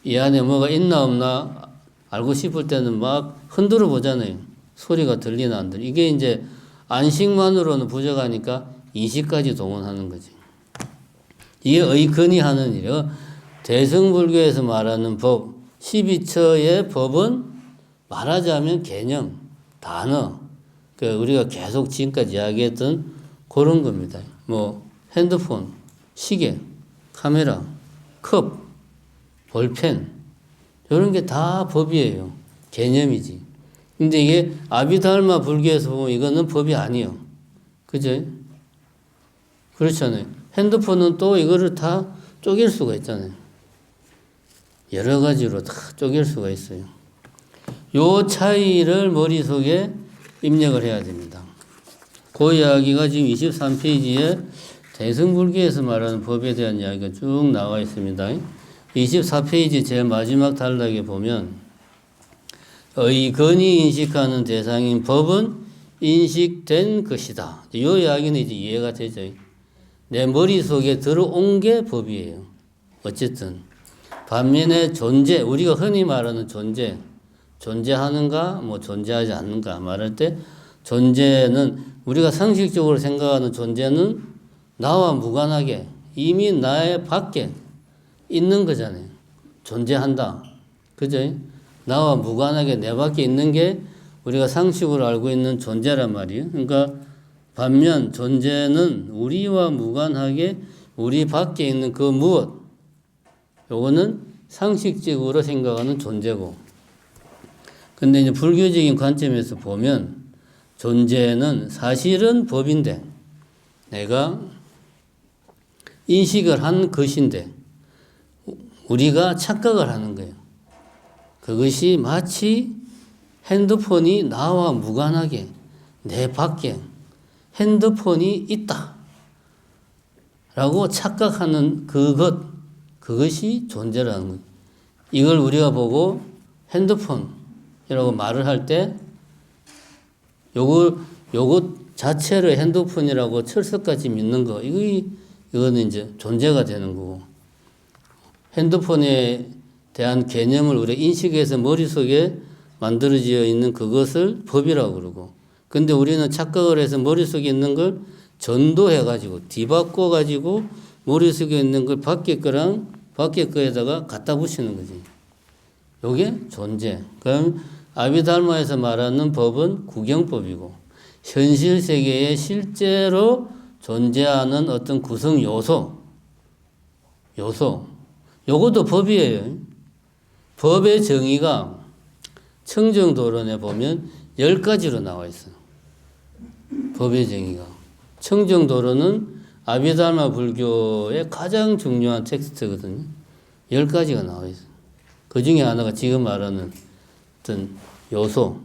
이 안에 뭐가 있나 없나 알고 싶을 때는 막 흔들어 보잖아요. 소리가 들리나 안 들리나. 이게 이제 안식만으로는 부족하니까 이식까지 동원하는 거지. 이게 의근이 하는 일이에요. 대승불교에서 말하는 법, 12처의 법은 말하자면 개념, 단어, 우리가 계속 지금까지 이야기했던 그런 겁니다. 핸드폰, 시계, 카메라, 컵, 볼펜, 이런 게 다 법이에요. 개념이지. 근데 이게 아비달마 불교에서 보면 이거는 법이 아니에요. 그죠? 그렇잖아요. 핸드폰은 또 이거를 다 쪼갤 수가 있잖아요. 여러 가지로 다 쪼갤 수가 있어요. 요 차이를 머릿속에 입력을 해야 됩니다. 그 이야기가 지금 23페이지에 대승불교에서 말하는 법에 대한 이야기가 쭉 나와 있습니다. 24페이지 제일 마지막 단락에 보면 의건이 인식하는 대상인 법은 인식된 것이다. 이 이야기는 이제 이해가 되죠. 내 머릿속에 들어온 게 법이에요. 어쨌든 반면에 존재, 우리가 흔히 말하는 존재, 존재하는가 존재하지 않는가 말할 때 존재는 우리가 상식적으로 생각하는 존재는 나와 무관하게 이미 나의 밖에 있는 거잖아요. 존재한다. 그죠? 나와 무관하게 내 밖에 있는 게 우리가 상식으로 알고 있는 존재란 말이에요. 그러니까 반면 존재는 우리와 무관하게 우리 밖에 있는 그 무엇, 요거는 상식적으로 생각하는 존재고. 근데 이제 불교적인 관점에서 보면 존재는 사실은 법인데 내가 인식을 한 것인데 우리가 착각을 하는 거예요. 그것이 마치 핸드폰이 나와 무관하게 내 밖에 핸드폰이 있다 라고 착각하는 그것이 존재라는 거예요. 이걸 우리가 보고 핸드폰이라고 말을 할 때 요것 자체를 핸드폰이라고 철석같이 믿는 거 이거는 이제 존재가 되는 거고 핸드폰에 대한 개념을 우리가 인식해서 머릿속에 만들어져 있는 그것을 법이라고 그러고, 근데 우리는 착각을 해서 머릿속에 있는 걸 전도해가지고 뒤바꿔가지고 머릿속에 있는 걸 밖에 거에다가 갖다 붙이는 거지. 요게 존재. 그럼 아비달마에서 말하는 법은 구경법이고, 현실 세계에 실제로 존재하는 어떤 구성 요소, 요것도 법이에요. 법의 정의가 청정도론에 보면 10가지로 나와 있어요. 법의 정의가. 청정도론은 아비달마 불교의 가장 중요한 텍스트거든요. 10가지가 나와 있어요. 그 중에 하나가 지금 말하는 어떤 요소,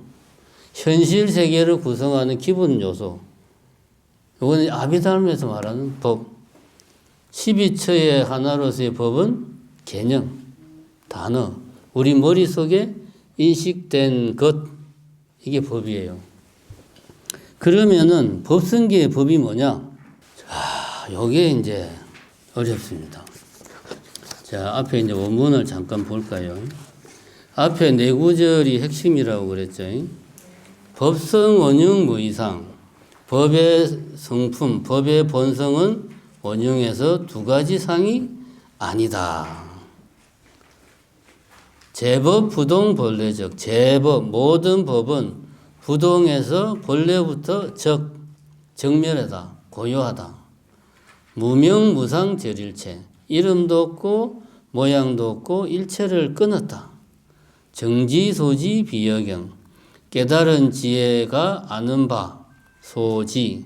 현실 세계를 구성하는 기본 요소. 이거는 아비달마에서 말하는 법. 12처의 하나로서의 법은 개념, 단어, 우리 머릿속에 인식된 것, 이게 법이에요. 그러면은 법성계의 법이 뭐냐? 자, 요게 이제 어렵습니다. 자, 앞에 이제 원문을 잠깐 볼까요? 앞에 네 구절이 핵심이라고 그랬죠. 법성 원흉 무이상. 법의 성품, 법의 본성은 원흉에서 두 가지 상이 아니다. 제법 부동 본래적. 제법 모든 법은 부동에서 본래부터 정멸하다, 고요하다. 무명 무상 절일체. 이름도 없고 모양도 없고 일체를 끊었다. 정지소지 비여경. 깨달은 지혜가 아는 바 소지.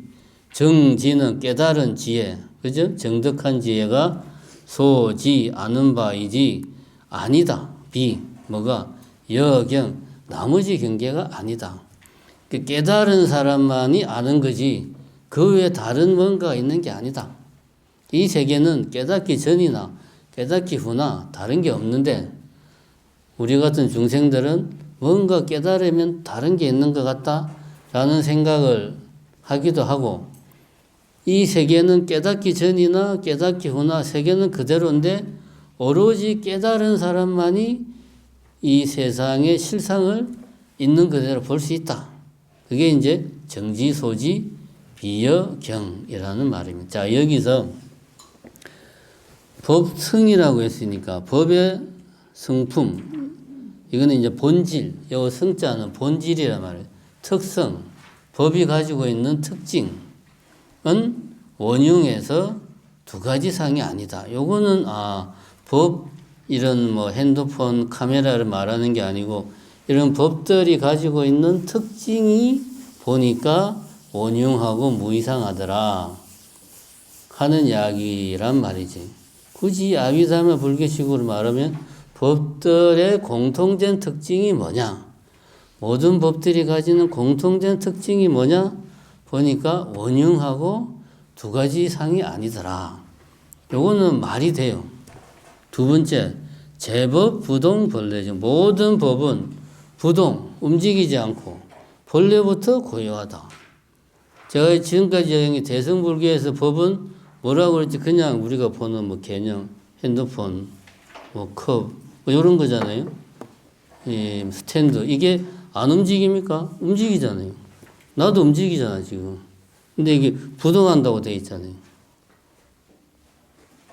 정지는 깨달은 지혜, 그죠? 정득한 지혜가 소지 아는 바이지 아니다. 비 뭐가 여경 나머지 경계가 아니다. 깨달은 사람만이 아는 거지 그 외에 다른 뭔가가 있는 게 아니다. 이 세계는 깨닫기 전이나 깨닫기 후나 다른 게 없는데 우리 같은 중생들은 뭔가 깨달으면 다른 게 있는 것 같다라는 생각을 하기도 하고, 이 세계는 깨닫기 전이나 깨닫기 후나 세계는 그대로인데 오로지 깨달은 사람만이 이 세상의 실상을 있는 그대로 볼 수 있다. 그게 이제 정지소지 비여경이라는 말입니다. 자, 여기서 법성이라고 했으니까 법의 성품, 이거는 이제 본질, 요 성자는 본질이란 말이에요. 특성, 법이 가지고 있는 특징은 원흉에서 두 가지 상이 아니다. 요거는 법, 이런 뭐 핸드폰, 카메라를 말하는 게 아니고 이런 법들이 가지고 있는 특징이 보니까 원흉하고 무이상하더라 하는 이야기란 말이지. 굳이 아비달마 불교식으로 말하면 법들의 공통된 특징이 뭐냐? 모든 법들이 가지는 공통된 특징이 뭐냐? 보니까 원흉하고 두 가지 상이 아니더라. 요거는 말이 돼요. 두 번째, 제법 부동 본래죠. 모든 법은 부동, 움직이지 않고 본래부터 고요하다. 제가 지금까지 얘기한 대승불교에서 법은 뭐라고 그랬지? 그냥 우리가 보는 뭐 개념, 핸드폰, 뭐 컵, 뭐 이런 거잖아요. 스탠드. 이게 안 움직입니까? 움직이잖아요. 나도 움직이잖아, 지금. 근데 이게 부동한다고 돼 있잖아요.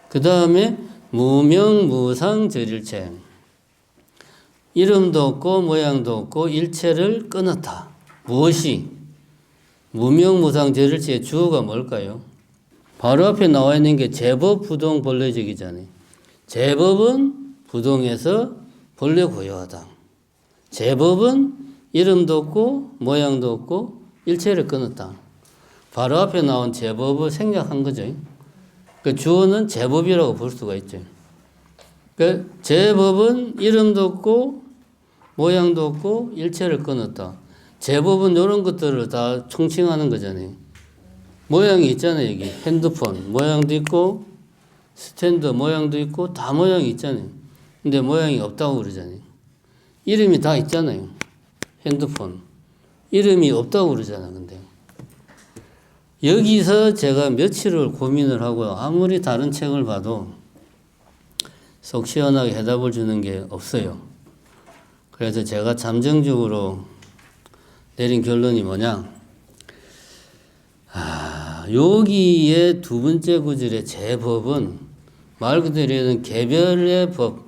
그 다음에 무명무상 절일체. 이름도 없고 모양도 없고 일체를 끊었다. 무엇이? 무명무상 절일체의 주어가 뭘까요? 바로 앞에 나와 있는 게 제법 부동 본래적이잖아요. 제법은 부동에서 본래 고요하다. 제법은 이름도 없고 모양도 없고 일체를 끊었다. 바로 앞에 나온 제법을 생략한 거죠. 그 주어는 제법이라고 볼 수가 있죠. 그 제법은 이름도 없고 모양도 없고 일체를 끊었다. 제법은 이런 것들을 다 총칭하는 거잖아요. 모양이 있잖아요. 여기 핸드폰 모양도 있고 스탠드 모양도 있고 다 모양이 있잖아요. 근데 모양이 없다고 그러잖아요. 이름이 다 있잖아요. 핸드폰 이름이 없다고 그러잖아. 근데 여기서 제가 며칠을 고민을 하고 아무리 다른 책을 봐도 속 시원하게 해답을 주는 게 없어요. 그래서 제가 잠정적으로 내린 결론이 뭐냐? 여기에 두 번째 구절의 제법은 말 그대로 개별의 법,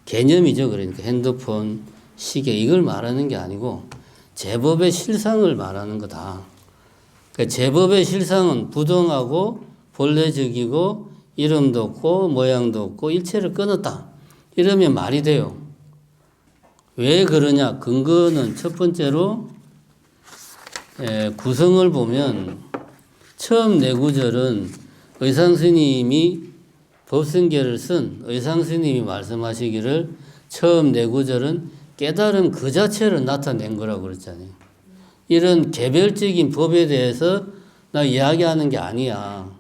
개념이죠. 그러니까 핸드폰, 시계 이걸 말하는 게 아니고 제법의 실상을 말하는 거다. 그러니까 제법의 실상은 부동하고 본래적이고 이름도 없고 모양도 없고 일체를 끊었다. 이러면 말이 돼요. 왜 그러냐? 근거는 첫 번째로 구성을 보면 처음 네 구절은 의상스님이 법성계를 쓴 의상스님이 말씀하시기를 처음 네 구절은 깨달음 그 자체를 나타낸 거라고 그랬잖아요. 이런 개별적인 법에 대해서 나 이야기하는 게 아니야.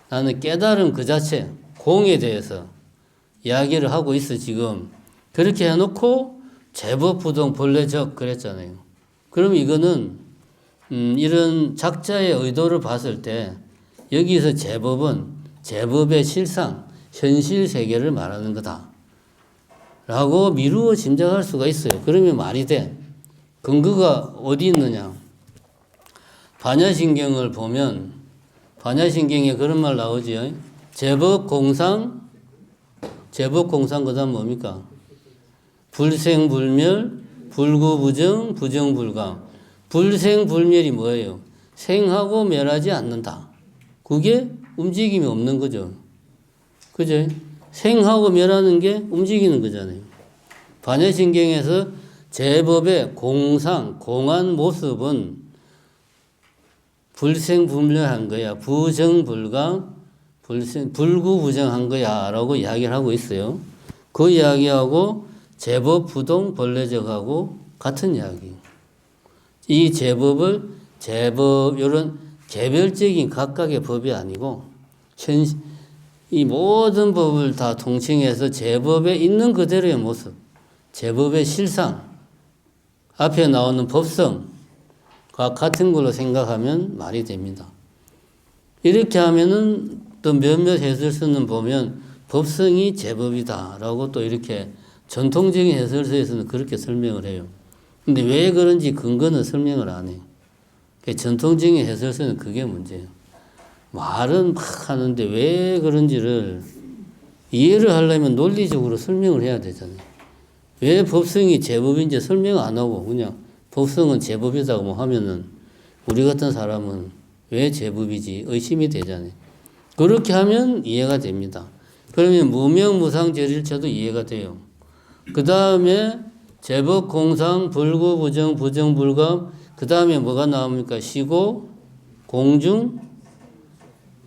나는 깨달음 그 자체, 공에 대해서 이야기를 하고 있어 지금. 그렇게 해놓고 제법 부동 본래적 그랬잖아요. 그럼 이거는 이런 작자의 의도를 봤을 때 여기서 제법은 제법의 실상, 현실 세계를 말하는 거다. 라고 미루어 짐작할 수가 있어요. 그러면 말이 돼. 근거가 어디 있느냐. 반야신경을 보면 반야신경에 그런 말 나오지요. 제법공상 그 다음 뭡니까? 불생불멸, 불구부정, 부정불감. 불생불멸이 뭐예요? 생하고 멸하지 않는다. 그게 움직임이 없는 거죠. 그죠? 생하고 멸하는 게 움직이는 거잖아요. 반야신경에서 제법의 공상, 공한 모습은 불생불멸한 거야. 부정불감, 불구부정한 거야. 라고 이야기를 하고 있어요. 그 이야기하고 제법 부동 본래적하고 같은 이야기. 이 제법을 이런 개별적인 각각의 법이 아니고 이 모든 법을 다 통칭해서 제법에 있는 그대로의 모습, 제법의 실상, 앞에 나오는 법성과 같은 걸로 생각하면 말이 됩니다. 이렇게 하면은 또 몇몇 해설서는 보면 법성이 제법이다라고 또 이렇게 전통적인 해설서에서는 그렇게 설명을 해요. 근데 왜 그런지 근거는 설명을 안 해요. 전통적인 해설서는 그게 문제예요. 말은 막 하는데 왜 그런지를 이해를 하려면 논리적으로 설명을 해야 되잖아요. 왜 법성이 제법인지 설명 안 하고 그냥 법성은 제법이다고 뭐 하면은 우리 같은 사람은 왜 제법이지 의심이 되잖아요. 그렇게 하면 이해가 됩니다. 그러면 무명무상절일체도 이해가 돼요. 그 다음에 제법 공상 불구부정 부정불감 그 다음에 뭐가 나옵니까? 시고 공중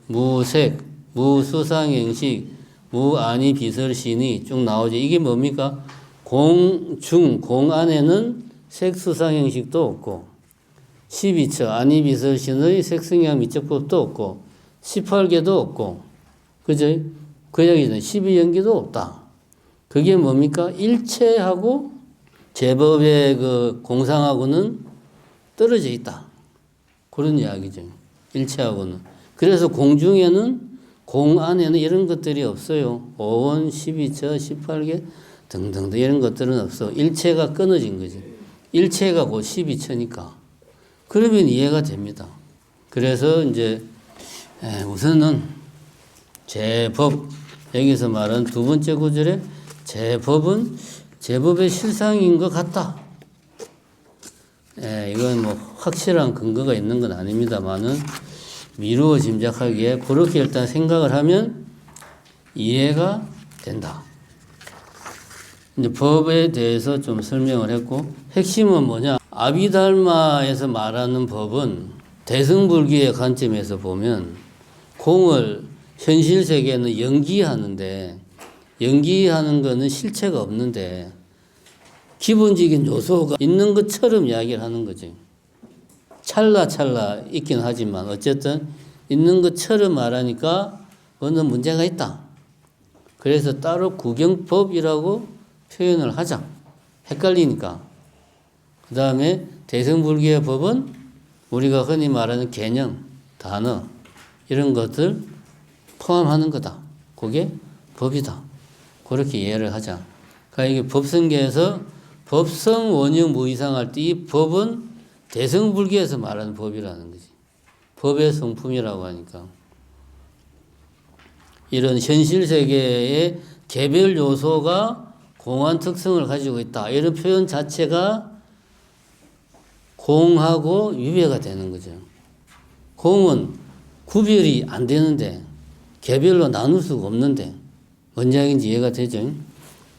무색 무수상행식 무아니 비설신이 쭉 나오죠. 이게 뭡니까? 공중 공 안에는 색수상행식도 없고 12처 아니 비설신의 색성향 미적법도 없고 18개도 없고 그죠? 그 얘기는 12연기도 없다. 그게 뭡니까? 일체하고 제법의 그 공상하고는 떨어져 있다. 그런 이야기죠. 일체하고는. 그래서 공중에는 공 안에는 이런 것들이 없어요. 5원, 12처, 18개 등등 이런 것들은 없어. 일체가 끊어진 거지. 일체가 곧 12처니까. 그러면 이해가 됩니다. 그래서 이제 우선은 제법 여기서 말한 두 번째 구절에 제법은 제법의 실상인 것 같다. 이건 뭐 확실한 근거가 있는 건 아닙니다만은 미루어 짐작하기에 그렇게 일단 생각을 하면 이해가 된다. 이제 법에 대해서 좀 설명을 했고 핵심은 뭐냐? 아비달마에서 말하는 법은 대승불교의 관점에서 보면 공을 현실 세계는 연기하는데 연기하는 거는 실체가 없는데 기본적인 요소가 있는 것처럼 이야기를 하는 거지. 찰나찰나 있긴 하지만 어쨌든 있는 것처럼 말하니까 어느 문제가 있다. 그래서 따로 구경법이라고 표현을 하자. 헷갈리니까. 그 다음에 대승불교의 법은 우리가 흔히 말하는 개념, 단어 이런 것들 포함하는 거다. 그게 법이다. 그렇게 이해를 하자. 그러니까 이게 법성계에서 법성 원형 무이상할 때 이 법은 대성불교에서 말하는 법이라는 거지. 법의 성품이라고 하니까. 이런 현실 세계의 개별 요소가 공한 특성을 가지고 있다. 이런 표현 자체가 공하고 위배가 되는 거죠. 공은 구별이 안 되는데, 개별로 나눌 수가 없는데, 뭔 이야기인지 이해가 되죠?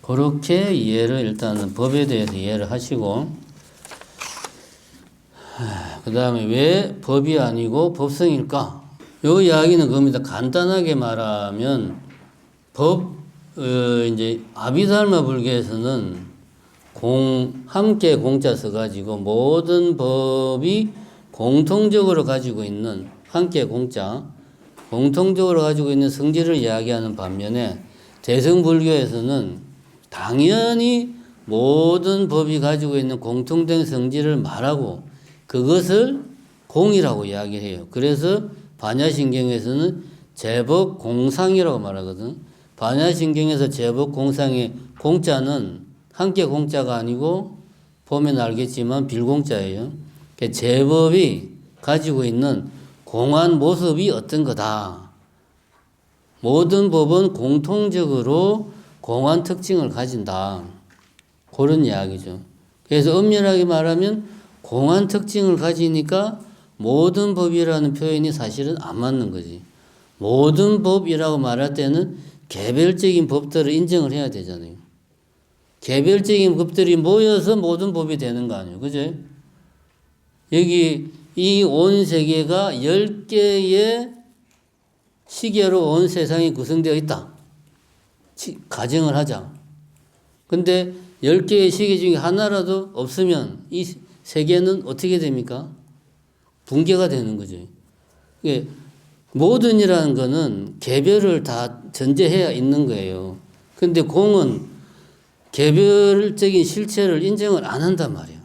그렇게 이해를 일단은 법에 대해서 이해를 하시고, 그 다음에 왜 법이 아니고 법성일까? 요 이야기는 그겁니다. 간단하게 말하면, 이제 아비달마 불교에서는 함께 공자 써가지고 모든 법이 공통적으로 가지고 있는, 함께 공자, 공통적으로 가지고 있는 성질을 이야기하는 반면에 대성불교에서는 당연히 모든 법이 가지고 있는 공통된 성질을 말하고 그것을 공이라고 이야기해요. 그래서 반야신경에서는 제법공상이라고 말하거든. 반야신경에서 제법공상의 공자는 함께 공자가 아니고 보면 알겠지만 빌공자예요. 제법이 가지고 있는 공한 모습이 어떤 거다. 모든 법은 공통적으로 공한 특징을 가진다. 그런 이야기죠. 그래서 엄밀하게 말하면 공한 특징을 가지니까 모든 법이라는 표현이 사실은 안 맞는 거지. 모든 법이라고 말할 때는 개별적인 법들을 인정을 해야 되잖아요. 개별적인 법들이 모여서 모든 법이 되는 거 아니에요. 그죠? 여기 이 온 세계가 10개의 시계로 온 세상이 구성되어 있다. 가정을 하자. 근데 10개의 시계 중에 하나라도 없으면 이 세계는 어떻게 됩니까? 붕괴가 되는 거죠. 모든이라는 거는 개별을 다 전제해야 있는 거예요. 근데 공은 개별적인 실체를 인정을 안 한단 말이에요.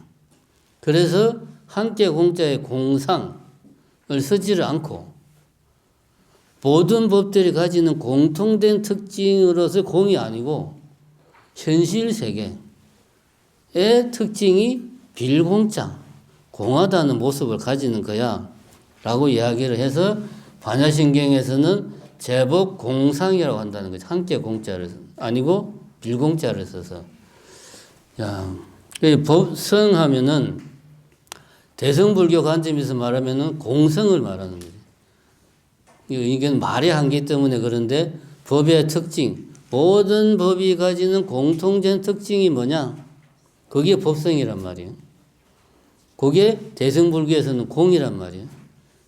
그래서 함께 공자의 공상을 쓰지를 않고 모든 법들이 가지는 공통된 특징으로서 공이 아니고 현실 세계의 특징이 빌공자, 공하다는 모습을 가지는 거야 라고 이야기를 해서 반야신경에서는 제법 공상이라고 한다는 거죠. 함께 공자를 아니고 빌공자를 써서. 법성하면은 대성불교 관점에서 말하면은 공성을 말하는 거죠. 이건 말의 한계 때문에 그런데 법의 특징, 모든 법이 가지는 공통된 특징이 뭐냐? 그게 법성이란 말이에요. 그게 대성불교에서는 공이란 말이에요.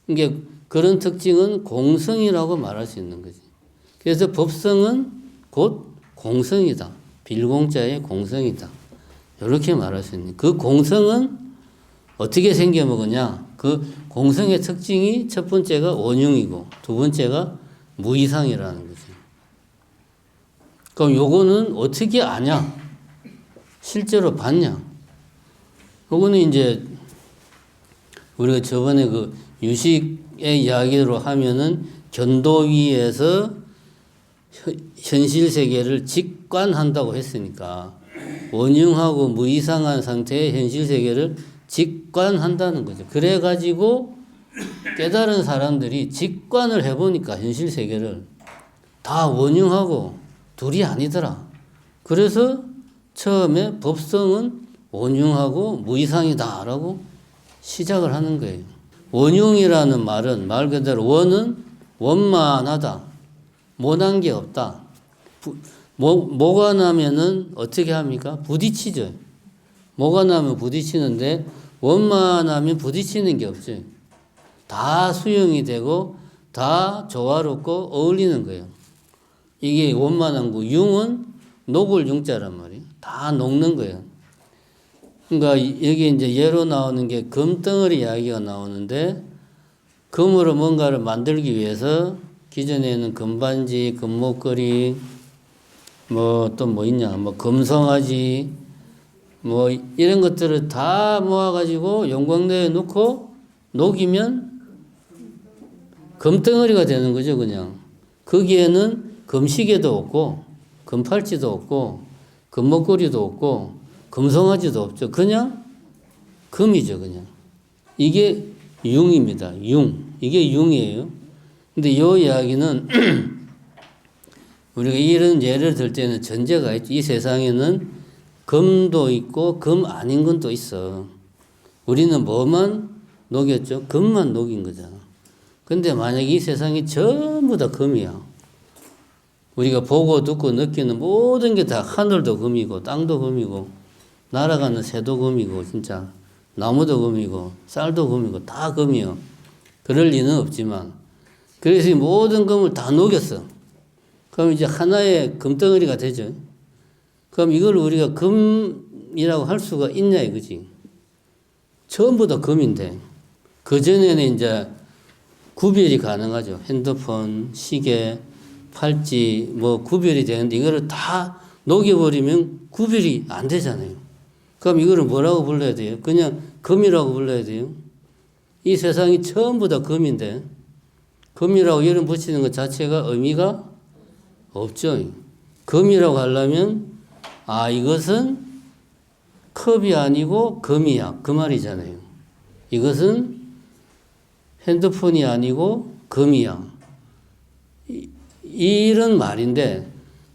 그러니까 그런 특징은 공성이라고 말할 수 있는 거지. 그래서 법성은 곧 공성이다. 빌공자의 공성이다. 이렇게 말할 수 있는. 그 공성은 어떻게 생겨먹었냐? 그 공성의 특징이 첫 번째가 원흉이고 두 번째가 무이상이라는 거죠. 그럼 요거는 어떻게 아냐? 실제로 봤냐? 요거는 이제 우리가 저번에 그 유식의 이야기로 하면은 견도위에서 현실 세계를 직관한다고 했으니까 원흉하고 무이상한 상태의 현실 세계를 직관한다는 거죠. 그래가지고 깨달은 사람들이 직관을 해보니까 현실 세계를 다 원흉하고 둘이 아니더라. 그래서 처음에 법성은 원흉하고 무이상이다라고 시작을 하는 거예요. 원흉이라는 말은 말 그대로 원은 원만하다. 못한 게 없다. 뭐가 나면은 어떻게 합니까? 부딪히죠. 뭐가 나면 부딪히는데 원만하면 부딪히는 게 없죠. 다 수용이 되고 다 조화롭고 어울리는 거예요. 이게 원만한 거. 융은 녹을 융자란 말이에요. 다 녹는 거예요. 그러니까 여기 이제 예로 나오는 게 금덩어리 이야기가 나오는데 금으로 뭔가를 만들기 위해서 기존에는 금반지, 금목걸이, 뭐 또 뭐 있냐, 뭐 금송아지, 뭐 이런 것들을 다 모아가지고 용광로에 넣고 녹이면 금덩어리가 되는 거죠, 그냥. 거기에는 금시계도 없고 금팔찌도 없고 금목걸이도 없고 금송아지도 없죠. 그냥 금이죠. 그냥. 이게 융입니다. 융. 이게 융이에요. 근데 이 이야기는 우리가 이런 예를 들 때는 전제가 있죠. 이 세상에는 금도 있고 금 아닌 건 또 있어. 우리는 뭐만 녹였죠? 금만 녹인 거잖아. 근데 만약에 이 세상이 전부 다 금이야. 우리가 보고 듣고 느끼는 모든 게 다 하늘도 금이고 땅도 금이고 날아가는 새도 금이고 진짜 나무도 금이고 쌀도 금이고 다 금이요. 그럴 리는 없지만 그래서 이 모든 금을 다 녹였어. 그럼 이제 하나의 금덩어리가 되죠. 그럼 이걸 우리가 금이라고 할 수가 있냐 이거지. 전부 다 금인데 그전에는 이제 구별이 가능하죠. 핸드폰, 시계, 팔찌 뭐 구별이 되는데 이거를 다 녹여버리면 구별이 안 되잖아요. 그럼 이거를 뭐라고 불러야 돼요? 그냥 금이라고 불러야 돼요. 이 세상이 전부 다 금인데 금이라고 이름 붙이는 것 자체가 의미가 없죠. 금이라고 하려면 이것은 컵이 아니고 금이야. 그 말이잖아요. 이것은 핸드폰이 아니고 금이야. 이런 말인데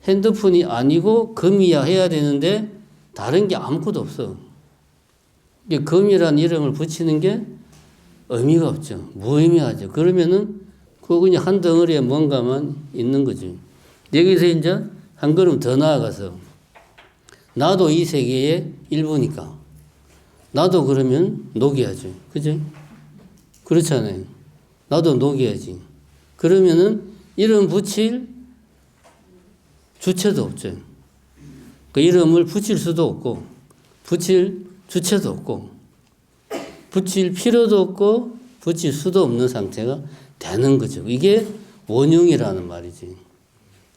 핸드폰이 아니고 금이야 해야 되는데 다른 게 아무것도 없어. 금이라는 이름을 붙이는 게 의미가 없죠. 무의미하죠. 그러면은 그거 그냥 한 덩어리에 뭔가만 있는 거지. 여기서 이제 한 걸음 더 나아가서 나도 이 세계의 일부니까 나도 그러면 녹여야죠. 그죠? 그렇잖아요. 나도 녹여야지. 그러면은 이름 붙일 주체도 없죠. 그 이름을 붙일 수도 없고 붙일 주체도 없고 붙일 필요도 없고 붙일 수도 없는 상태가 되는 거죠. 이게 원흉이라는 말이지.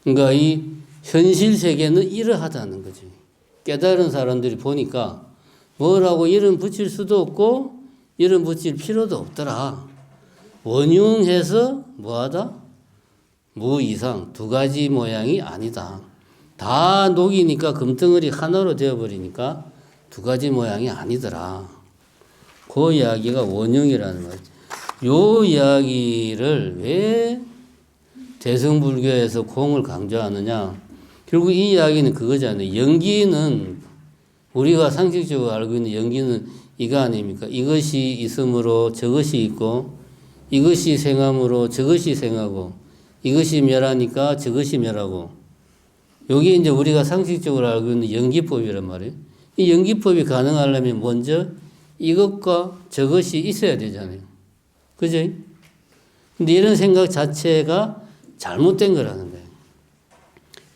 그러니까 이 현실 세계는 이러하다는 거지. 깨달은 사람들이 보니까 뭐라고 이름 붙일 수도 없고 이름 붙일 필요도 없더라. 원흉해서 뭐하다? 무이상, 두 가지 모양이 아니다. 다 녹이니까 금덩어리 하나로 되어버리니까 두 가지 모양이 아니더라. 그 이야기가 원흉이라는 말이지. 요 이야기를 왜 대승불교에서 공을 강조하느냐. 결국 이 이야기는 그거잖아요. 연기는 우리가 상식적으로 알고 있는 연기는 이거 아닙니까? 이것이 있음으로 저것이 있고 이것이 생함으로 저것이 생하고 이것이 멸하니까 저것이 멸하고 여기 이제 우리가 상식적으로 알고 있는 연기법이란 말이에요. 이 연기법이 가능하려면 먼저 이것과 저것이 있어야 되잖아요. 그죠? 근데 이런 생각 자체가 잘못된 거라는 거예요.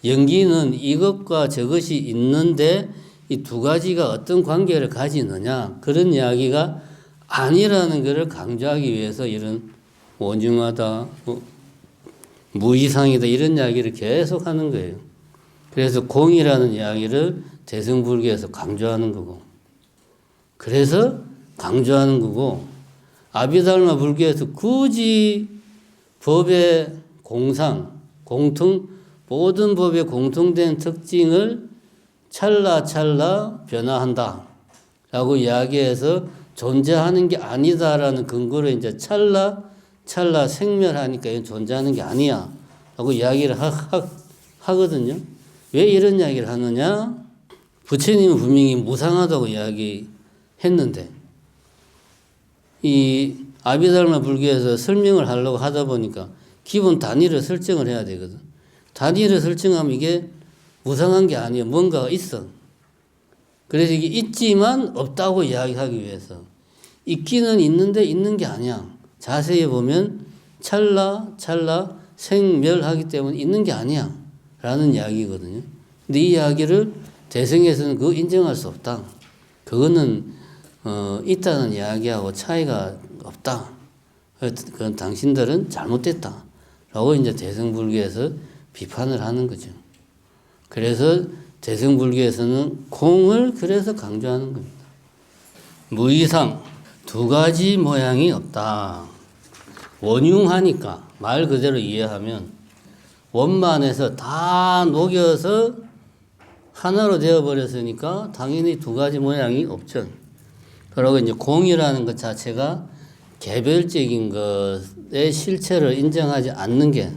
연기는 이것과 저것이 있는데 이 두 가지가 어떤 관계를 가지느냐 그런 이야기가 아니라는 것을 강조하기 위해서 이런 원흉하다, 무이상이다 이런 이야기를 계속 하는 거예요. 그래서 공이라는 이야기를 대승불교에서 강조하는 거고 그래서 강조하는 거고 아비달마 불교에서 굳이 법의 공통 모든 법의 공통된 특징을 찰나찰나 변화한다 라고 이야기해서 존재하는 게 아니다라는 근거로 이제 찰나 생멸하니까 이건 존재하는 게 아니야 라고 이야기를 하거든요. 왜 이런 이야기를 하느냐? 부처님은 분명히 무상하다고 이야기했는데 이 아비달마 불교에서 설명을 하려고 하다 보니까 기본 단위를 설정을 해야 되거든. 단위를 설정하면 이게 무상한 게 아니에요. 뭔가가 있어. 그래서 이게 있지만 없다고 이야기하기 위해서 있기는 있는데 있는 게 아니야. 자세히 보면 찰나 생멸하기 때문에 있는 게 아니야 라는 이야기거든요. 근데 이 이야기를 대승에서는 그거 인정할 수 없다. 그거는 있다는 이야기하고 차이가 없다. 그건 당신들은 잘못됐다 라고 이제 대승불교에서 비판을 하는 거죠. 그래서 대승불교에서는 공을 그래서 강조하는 겁니다. 무이상, 두 가지 모양이 없다. 원흉하니까 말 그대로 이해하면 원만해서 다 녹여서 하나로 되어버렸으니까 당연히 두 가지 모양이 없죠. 그리고 이제 공이라는 것 자체가 개별적인 것의 실체를 인정하지 않는 게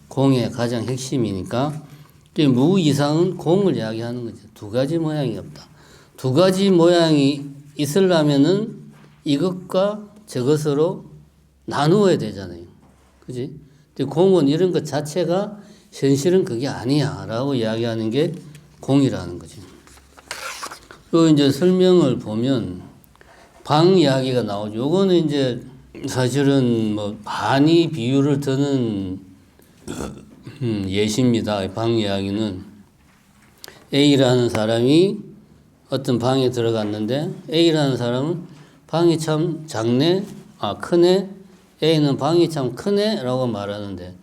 공의 가장 핵심이니까 무 이상은 공을 이야기하는 거죠. 두 가지 모양이 없다. 두 가지 모양이 있으려면은 이것과 저것으로 나누어야 되잖아요. 그지? 근데 공은 이런 것 자체가 현실은 그게 아니야 라고 이야기하는 게 공이라는 거죠. 또 이제 설명을 보면 방 이야기가 나오죠. 요거는 이제 사실은 뭐 많이 비유를 드는 예시입니다. 방 이야기는 A라는 사람이 어떤 방에 들어갔는데 A라는 사람은 방이 참 작네, 크네, A는 방이 참 크네 라고 말하는데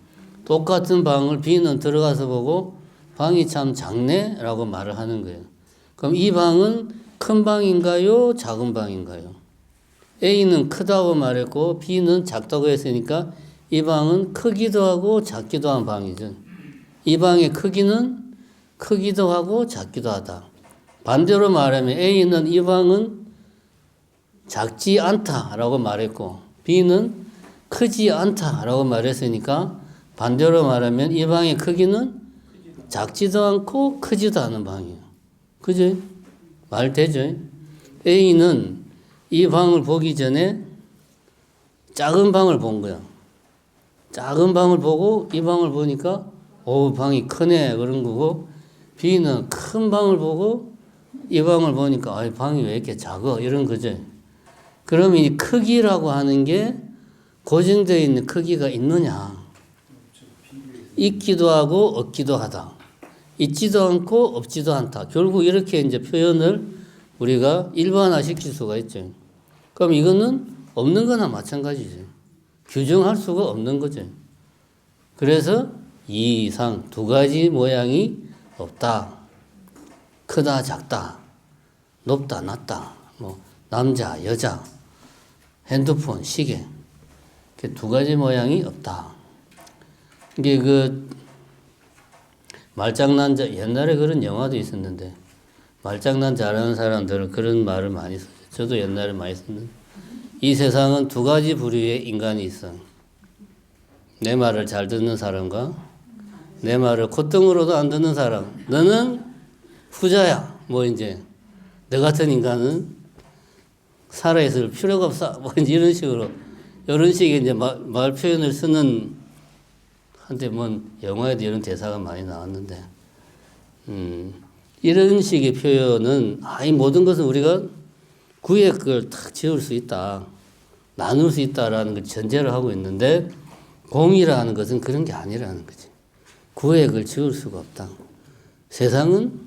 똑같은 방을 B는 들어가서 보고 방이 참 작네 라고 말을 하는 거예요. 그럼 이 방은 큰 방인가요? 작은 방인가요? A는 크다고 말했고 B는 작다고 했으니까 이 방은 크기도 하고 작기도 한 방이죠. 이 방의 크기는 크기도 하고 작기도 하다. 반대로 말하면 A는 이 방은 작지 않다라고 말했고 B는 크지 않다라고 말했으니까 반대로 말하면 이 방의 크기는 작지도 않고 크지도 않은 방이에요. 그죠? 말 되죠? A는 이 방을 보기 전에 작은 방을 본 거야. 작은 방을 보고 이 방을 보니까 방이 크네 그런 거고 B는 큰 방을 보고 이 방을 보니까 방이 왜 이렇게 작아 이런 거죠. 그러면 이 크기라고 하는 게 고정되어 있는 크기가 있느냐? 있기도 하고 없기도 하다. 있지도 않고 없지도 않다. 결국 이렇게 이제 표현을 우리가 일반화시킬 수가 있죠. 그럼 이거는 없는 거나 마찬가지죠. 규정할 수가 없는 거죠. 그래서 이 이상 두 가지 모양이 없다. 크다, 작다, 높다, 낮다, 뭐 남자, 여자, 핸드폰, 시계 두 가지 모양이 없다. 이게 말장난 옛날에 그런 영화도 있었는데 말장난 잘하는 사람들은 그런 말을 많이 써요. 저도 옛날에 많이 썼는데 이 세상은 두 가지 부류의 인간이 있어. 내 말을 잘 듣는 사람과 내 말을 콧등으로도 안 듣는 사람. 너는 후자야. 뭐 이제 너 같은 인간은 살아있을 필요가 없어. 뭐 이런 식으로 이런 식의 이제 말 표현을 쓰는 한때 뭐 영화에도 이런 대사가 많이 나왔는데 이런 식의 표현은 이 모든 것은 우리가 구획을 탁 지을 수 있다. 나눌 수 있다라는 걸 전제를 하고 있는데 공이라는 것은 그런 게 아니라는 거지. 구획을 지을 수가 없다. 세상은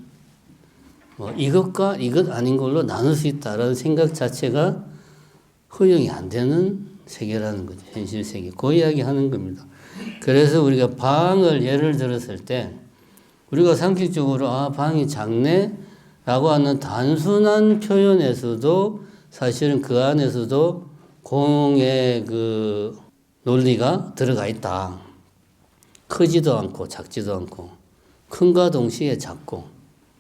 뭐 이것과 이것 아닌 걸로 나눌 수 있다라는 생각 자체가 허용이 안 되는 세계라는 거죠. 현실 세계. 그 이야기 하는 겁니다. 그래서 우리가 방을 예를 들었을 때 우리가 상식적으로 방이 작네 라고 하는 단순한 표현에서도 사실은 그 안에서도 공의 그 논리가 들어가 있다. 크지도 않고 작지도 않고 큰과 동시에 작고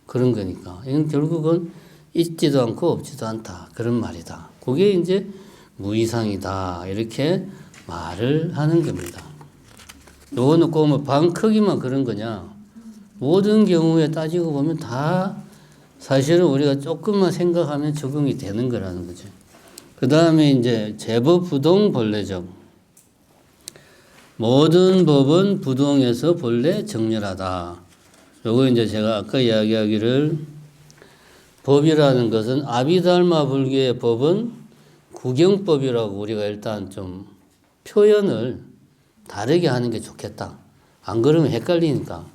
그런 거니까 이건 결국은 있지도 않고 없지도 않다. 그런 말이다. 그게 이제 무이상이다. 이렇게 말을 하는 겁니다. 요거는 꼭 뭐 방 크기만 그런 거냐. 모든 경우에 따지고 보면 다 사실은 우리가 조금만 생각하면 적용이 되는 거라는 거죠. 그 다음에 이제 제법 부동 본래적. 모든 법은 부동에서 본래 정렬하다. 요거 이제 제가 아까 이야기하기를 법이라는 것은 아비달마 불교의 법은 구경법이라고 우리가 일단 좀 표현을 다르게 하는 게 좋겠다. 안 그러면 헷갈리니까.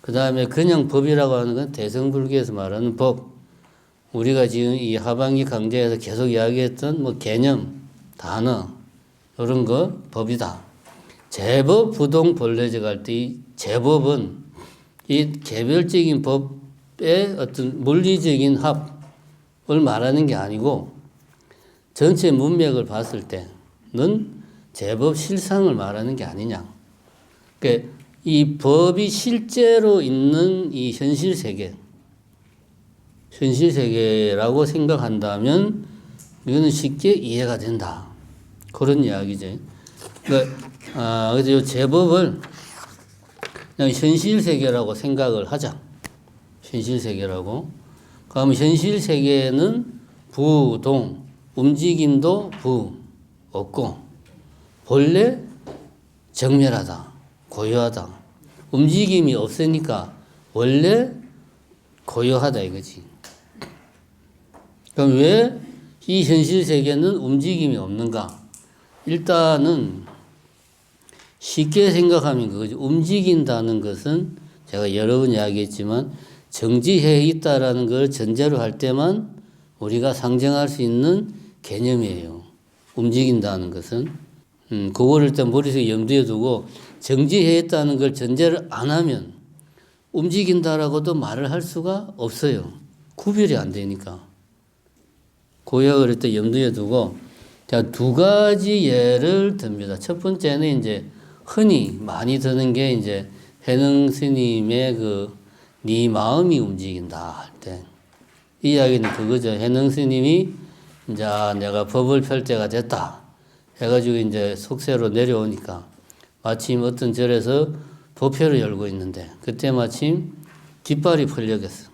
그 다음에 그냥 법이라고 하는 건 대승불교에서 말하는 법. 우리가 지금 이 하반기 강좌에서 계속 이야기했던 뭐 개념, 단어, 이런 거 법이다. 제법, 부동, 본래적 할 때 이 제법은 이 개별적인 법의 어떤 물리적인 합을 말하는 게 아니고 전체 문맥을 봤을 때는 제법 실상을 말하는 게 아니냐. 그러니까 이 법이 실제로 있는 이 현실 세계라고 생각한다면 이거는 쉽게 이해가 된다. 그런 이야기죠. 그래서 이 제법을 그냥 현실 세계라고 생각을 하자. 현실 세계라고. 그럼 현실 세계는 부동, 움직임도 없고 본래 정멸하다, 고요하다. 움직임이 없으니까 원래 고요하다 이거지. 그럼 왜 이 현실 세계는 움직임이 없는가? 일단은 쉽게 생각하면 그거죠. 움직인다는 것은 제가 여러 번 이야기했지만 정지해 있다라는 걸 전제로 할 때만 우리가 상정할 수 있는 개념이에요. 움직인다는 것은. 그거를 일단 머릿속에 염두에 두고 정지해 있다는 걸 전제를 안 하면 움직인다라고도 말을 할 수가 없어요. 구별이 안 되니까. 그 이야기를 일단 염두에 두고 제가 두 가지 예를 듭니다. 첫 번째는 이제 흔히 많이 드는 게 이제 해능 스님의 네 마음이 움직인다 할 때. 이 이야기는 그거죠. 해능 스님이 이제 내가 법을 펼 때가 됐다 해가지고 이제 속세로 내려오니까 마침 어떤 절에서 법회를 열고 있는데 그때 마침 깃발이 풀려겠어.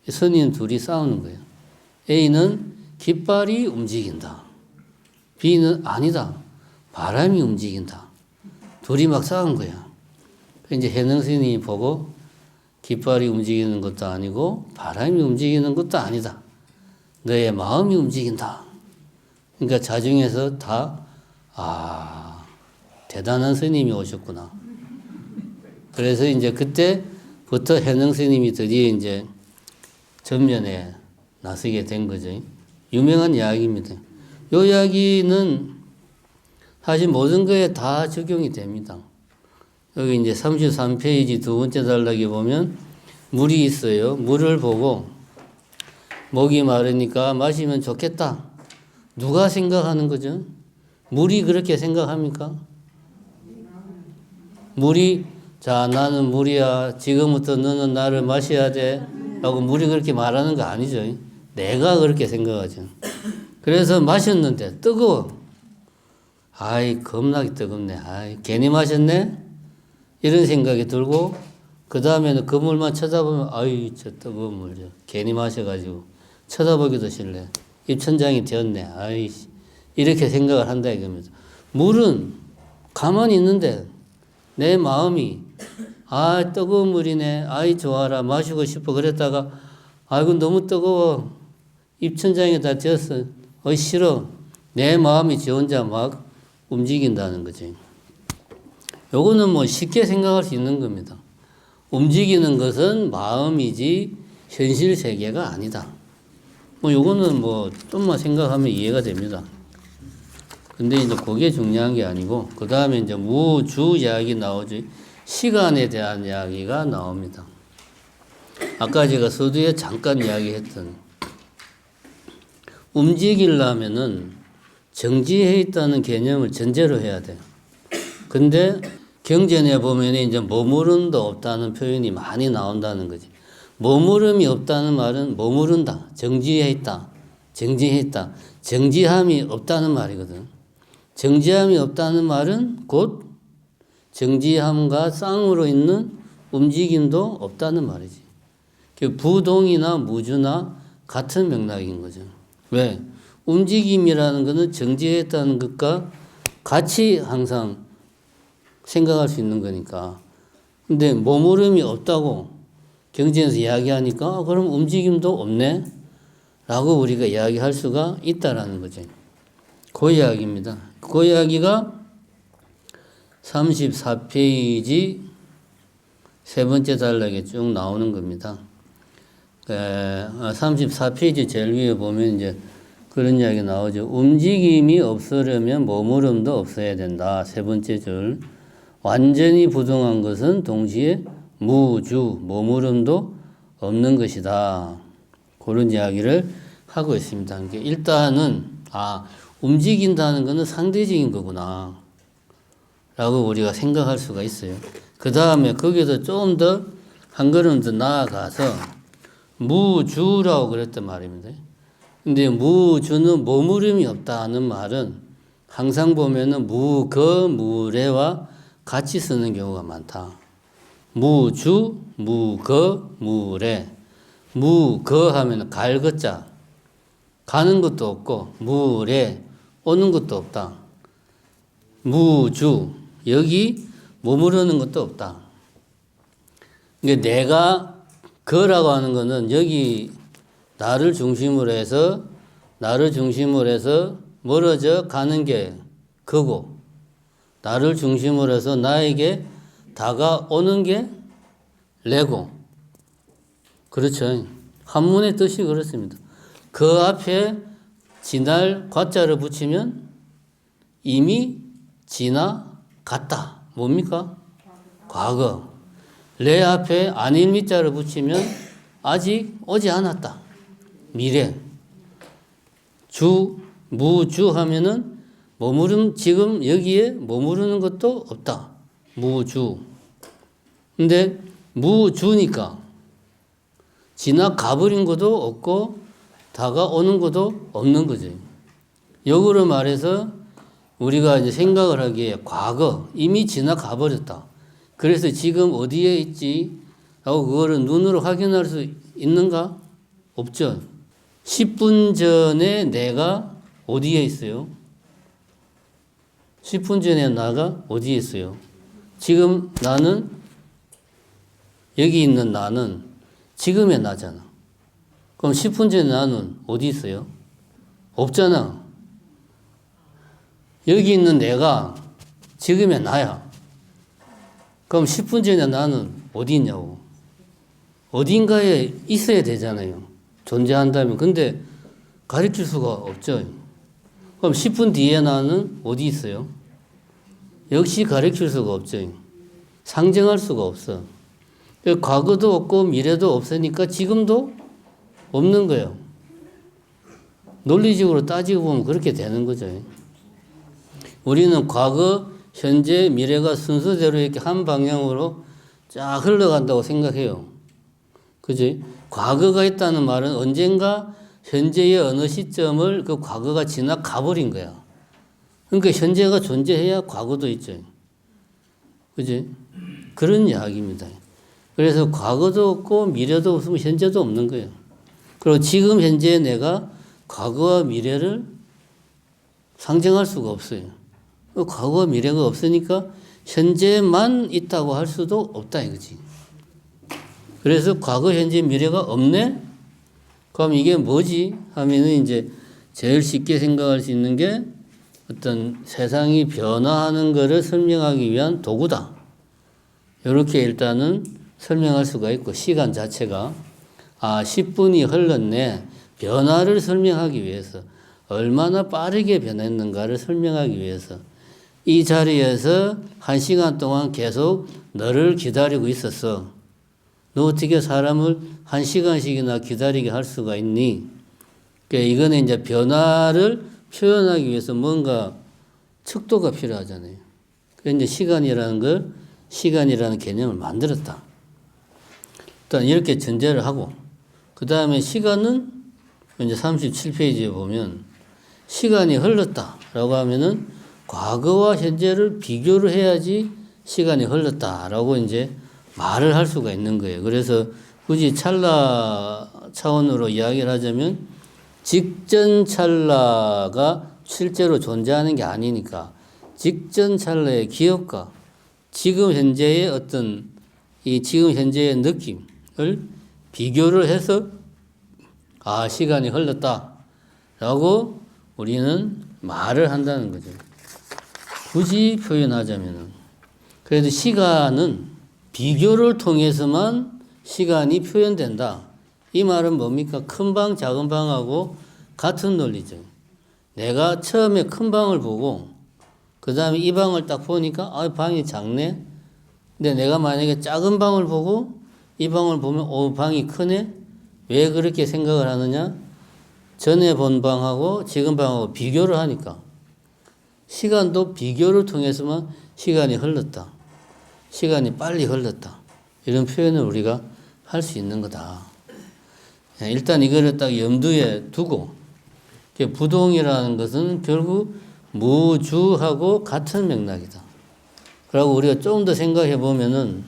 스님 둘이 싸우는 거예요. A는 깃발이 움직인다. B는 아니다. 바람이 움직인다. 둘이 막 싸운 거야. 이제 해능 스님이 보고 깃발이 움직이는 것도 아니고 바람이 움직이는 것도 아니다. 너의 마음이 움직인다. 그러니까 자중해서 대단한 스님이 오셨구나. 그래서 이제 그때부터 해능 스님이 드디어 이제 전면에 나서게 된 거죠. 유명한 이야기입니다. 이 이야기는 사실 모든 거에 다 적용이 됩니다. 여기 이제 33페이지 두 번째 단락에 보면 물이 있어요. 물을 보고 목이 마르니까 마시면 좋겠다. 누가 생각하는 거죠? 물이 그렇게 생각합니까? 물이 나는 물이야. 지금부터 너는 나를 마셔야 돼. 라고 물이 그렇게 말하는 거 아니죠. 내가 그렇게 생각하죠. 그래서 마셨는데 뜨거워. 겁나게 뜨겁네. 괜히 마셨네? 이런 생각이 들고 그 다음에는 그 물만 쳐다보면 저 뜨거운 물 괜히 마셔가지고 쳐다보기도 싫네. 입천장이 되었네. 이렇게 생각을 한다 이겁니다. 물은 가만히 있는데 내 마음이 뜨거운 물이네. 좋아라. 마시고 싶어. 그랬다가 이건 너무 뜨거워. 입천장에 다 되었어. 싫어. 내 마음이 지 혼자 막 움직인다는 거지. 요거는 뭐 쉽게 생각할 수 있는 겁니다. 움직이는 것은 마음이지 현실 세계가 아니다. 요거는 좀만 생각하면 이해가 됩니다. 근데 이제 그게 중요한 게 아니고, 그 다음에 이제 무주 이야기 나오지. 시간에 대한 이야기가 나옵니다. 아까 제가 서두에 잠깐 이야기했던, 움직이려면은 정지해 있다는 개념을 전제로 해야 돼요. 근데 경전에 보면 이제 머무름도 없다는 표현이 많이 나온다는 거지. 머무름이 없다는 말은 머무른다. 정지해 있다. 정지해 있다. 정지함이 없다는 말이거든. 정지함이 없다는 말은 곧 정지함과 쌍으로 있는 움직임도 없다는 말이지. 부동이나 무주나 같은 맥락인 거죠. 왜? 움직임이라는 것은 정지해 있다는 것과 같이 항상 생각할 수 있는 거니까. 근데 머무름이 없다고 경전에서 이야기하니까 그럼 움직임도 없네? 라고 우리가 이야기할 수가 있다라는 거죠. 그 이야기입니다. 그 이야기가 34페이지 세 번째 단락에 쭉 나오는 겁니다. 34페이지 제일 위에 보면 이제 그런 이야기 나오죠. 움직임이 없으려면 머무름도 없어야 된다. 세 번째 줄. 완전히 부동한 것은 동시에 무주, 머무름도 없는 것이다. 그런 이야기를 하고 있습니다. 일단은 움직인다는 것은 상대적인 거구나 라고 우리가 생각할 수가 있어요. 그 다음에 거기서 좀 더 한 걸음 더 나아가서 무주라고 그랬단 말입니다. 근데 무주는 머무름이 없다는 말은 항상 보면은 무거, 무래와 같이 쓰는 경우가 많다. 무주, 무거, 무래. 무거 하면 갈 것자. 가는 것도 없고, 무래, 오는 것도 없다. 무주, 여기 머무르는 것도 없다. 그러니까 내가 거라고 하는 거는 여기 나를 중심으로 해서 멀어져 가는 게 거고, 나를 중심으로 해서 나에게 다가오는 게 레고. 그렇죠. 한문의 뜻이 그렇습니다. 그 앞에 지날 과자를 붙이면 이미 지나갔다. 뭡니까? 과거. 레 앞에 아닐 미자를 붙이면 아직 오지 않았다. 미래. 무주 하면은 지금 여기에 머무르는 것도 없다. 무주. 근데 무주니까 지나가버린 것도 없고 다가오는 것도 없는 거지. 역으로 말해서 우리가 이제 생각을 하기에 과거, 이미 지나가버렸다. 그래서 지금 어디에 있지? 라고 그거를 눈으로 확인할 수 있는가? 없죠. 10분 전에 내가 어디에 있어요? 10분 전에 나가 어디에 있어요? 지금 나는, 여기 있는 나는 지금의 나잖아. 그럼 10분 전에 나는 어디 있어요? 없잖아. 여기 있는 내가 지금의 나야. 그럼 10분 전에 나는 어디 있냐고. 어딘가에 있어야 되잖아요. 존재한다면. 근데 가르칠 수가 없죠. 그럼 10분 뒤에 나는 어디 있어요? 역시 가르칠 수가 없죠. 상정할 수가 없어. 과거도 없고 미래도 없으니까 지금도 없는 거예요. 논리적으로 따지고 보면 그렇게 되는 거죠. 우리는 과거, 현재, 미래가 순서대로 이렇게 한 방향으로 쫙 흘러간다고 생각해요. 그지? 과거가 있다는 말은 언젠가 현재의 어느 시점을 그 과거가 지나가 버린 거야. 그러니까 현재가 존재해야 과거도 있죠. 그지? 그런 이야기입니다. 그래서 과거도 없고 미래도 없으면 현재도 없는 거예요. 그리고 지금 현재 내가 과거와 미래를 상정할 수가 없어요. 과거와 미래가 없으니까 현재만 있다고 할 수도 없다 이거지. 그래서 과거, 현재, 미래가 없네? 그럼 이게 뭐지? 하면은 이제 제일 쉽게 생각할 수 있는 게 어떤 세상이 변화하는 것을 설명하기 위한 도구다. 이렇게 일단은 설명할 수가 있고, 시간 자체가 10분이 흘렀네. 변화를 설명하기 위해서 얼마나 빠르게 변했는가를 설명하기 위해서 이 자리에서 1시간 동안 계속 너를 기다리고 있었어. 너 어떻게 사람을 1시간씩이나 기다리게 할 수가 있니? 그러니까 이거는 이제 변화를 표현하기 위해서 뭔가 척도가 필요하잖아요. 그래서 이제 시간이라는 개념을 만들었다. 일단 이렇게 전제를 하고, 그 다음에 시간은 이제 37페이지에 보면 시간이 흘렀다라고 하면은 과거와 현재를 비교를 해야지 시간이 흘렀다라고 이제 말을 할 수가 있는 거예요. 그래서 굳이 찰나 차원으로 이야기를 하자면 직전 찰나가 실제로 존재하는 게 아니니까 직전 찰나의 기억과 지금 현재의 어떤 이 지금 현재의 느낌을 비교를 해서 시간이 흘렀다라고 우리는 말을 한다는 거죠. 굳이 표현하자면은. 그래도 시간은 비교를 통해서만 시간이 표현된다. 이 말은 뭡니까? 큰 방, 작은 방하고 같은 논리죠. 내가 처음에 큰 방을 보고 그 다음에 이 방을 딱 보니까 방이 작네. 근데 내가 만약에 작은 방을 보고 이 방을 보면 방이 크네. 왜 그렇게 생각을 하느냐? 전에 본 방하고 지금 방하고 비교를 하니까. 시간도 비교를 통해서만 시간이 흘렀다. 시간이 빨리 흘렀다. 이런 표현을 우리가 할 수 있는 거다. 일단 이거를 딱 염두에 두고, 부동이라는 것은 결국 무주하고 같은 맥락이다. 그리고 우리가 좀 더 생각해 보면은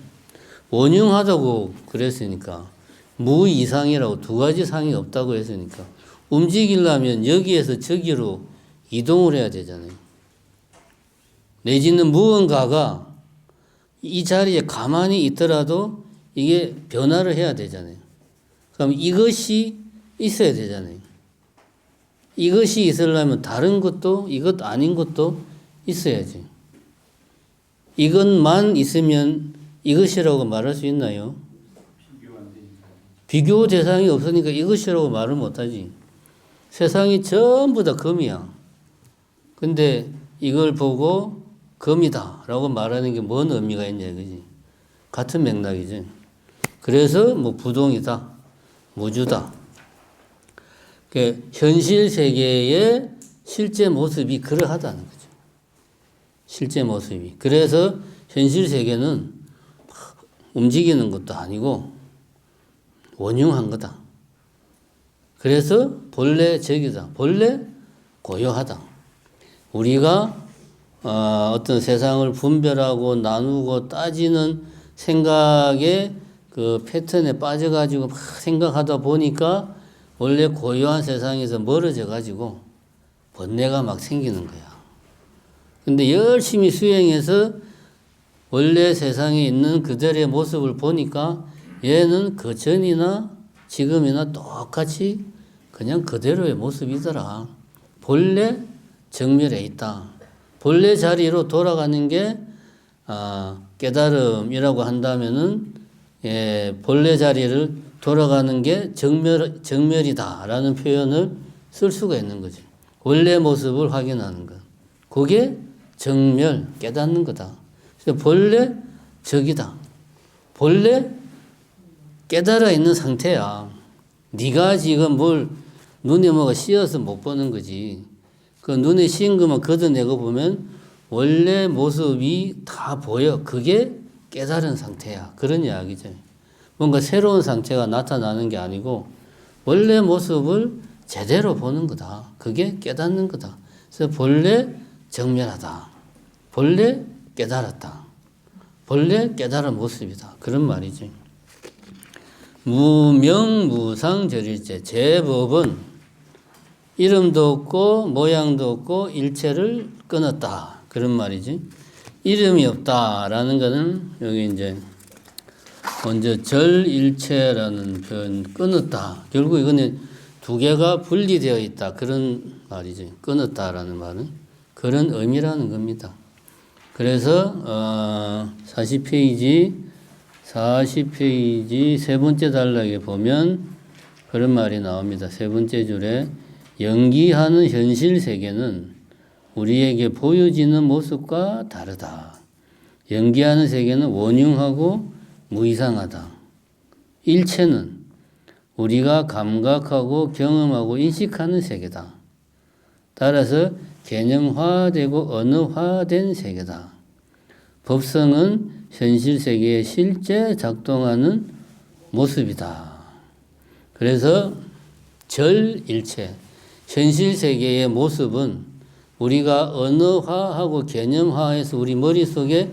원흉하다고 그랬으니까 무 이상이라고 두 가지 상이 없다고 했으니까 움직이려면 여기에서 저기로 이동을 해야 되잖아요. 내지는 무언가가 이 자리에 가만히 있더라도 이게 변화를 해야 되잖아요. 그럼 이것이 있어야 되잖아요. 이것이 있으려면 다른 것도 이것 아닌 것도 있어야지. 이것만 있으면 이것이라고 말할 수 있나요? 비교 대상이 없으니까 이것이라고 말을 못하지. 세상이 전부 다 금이야. 근데 이걸 보고 금이다 라고 말하는 게 뭔 의미가 있냐 그지? 같은 맥락이지. 그래서 뭐 부동이다, 무주다. 현실 세계의 실제 모습이 그러하다는 거죠. 실제 모습이. 그래서 현실 세계는 움직이는 것도 아니고 원흉한 거다. 그래서 본래 적이다. 본래 고요하다. 우리가 어떤 세상을 분별하고 나누고 따지는 생각의 그 패턴에 빠져가지고 막 생각하다 보니까 원래 고요한 세상에서 멀어져가지고 번뇌가 막 생기는 거야. 근데 열심히 수행해서 원래 세상에 있는 그들의 모습을 보니까 얘는 그 전이나 지금이나 똑같이 그냥 그대로의 모습이더라. 본래 정멸에 있다. 본래 자리로 돌아가는 게 깨달음이라고 한다면은 본래 자리를 돌아가는 게 정멸이다라는 표현을 쓸 수가 있는 거지. 원래 모습을 확인하는 것. 그게 정멸, 깨닫는 거다. 그래서 본래 적이다. 본래 깨달아 있는 상태야. 네가 지금 뭘 눈에 뭐가 씌어서 못 보는 거지. 그 눈에 씌인 것만 걷어내고 보면 원래 모습이 다 보여. 그게 깨달은 상태야. 그런 이야기죠. 뭔가 새로운 상태가 나타나는 게 아니고 원래 모습을 제대로 보는 거다. 그게 깨닫는 거다. 그래서 본래 정멸하다. 본래 깨달았다. 본래 깨달은 모습이다. 그런 말이지. 무명무상절일제. 제법은 이름도 없고 모양도 없고 일체를 끊었다. 그런 말이지. 이름이 없다라는 거는 여기 이제 먼저 절일체라는 표현 끊었다. 결국 이거는 두 개가 분리되어 있다. 그런 말이지. 끊었다라는 말은 그런 의미라는 겁니다. 그래서 40페이지 세 번째 단락에 보면 그런 말이 나옵니다. 세 번째 줄에 연기하는 현실 세계는 우리에게 보여지는 모습과 다르다. 연기하는 세계는 원흉하고 무이상하다. 일체는 우리가 감각하고 경험하고 인식하는 세계다. 따라서 개념화되고 언어화된 세계다. 법성은 현실 세계에 실제 작동하는 모습이다. 그래서 절일체, 현실 세계의 모습은 우리가 언어화하고 개념화해서 우리 머릿속에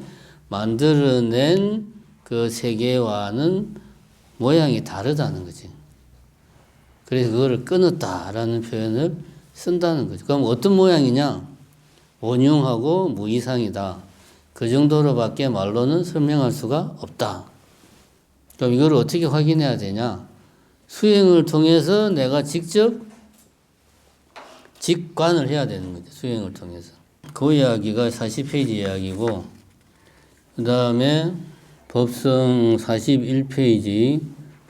만들어낸 그 세계와는 모양이 다르다는 거지. 그래서 그거를 끊었다라는 표현을 쓴다는 거죠. 그럼 어떤 모양이냐? 원흉하고 무이상이다. 그 정도로밖에 말로는 설명할 수가 없다. 그럼 이걸 어떻게 확인해야 되냐? 수행을 통해서 내가 직접 직관을 해야 되는 거죠. 수행을 통해서. 그 이야기가 40페이지 이야기고, 그 다음에 법성 41페이지,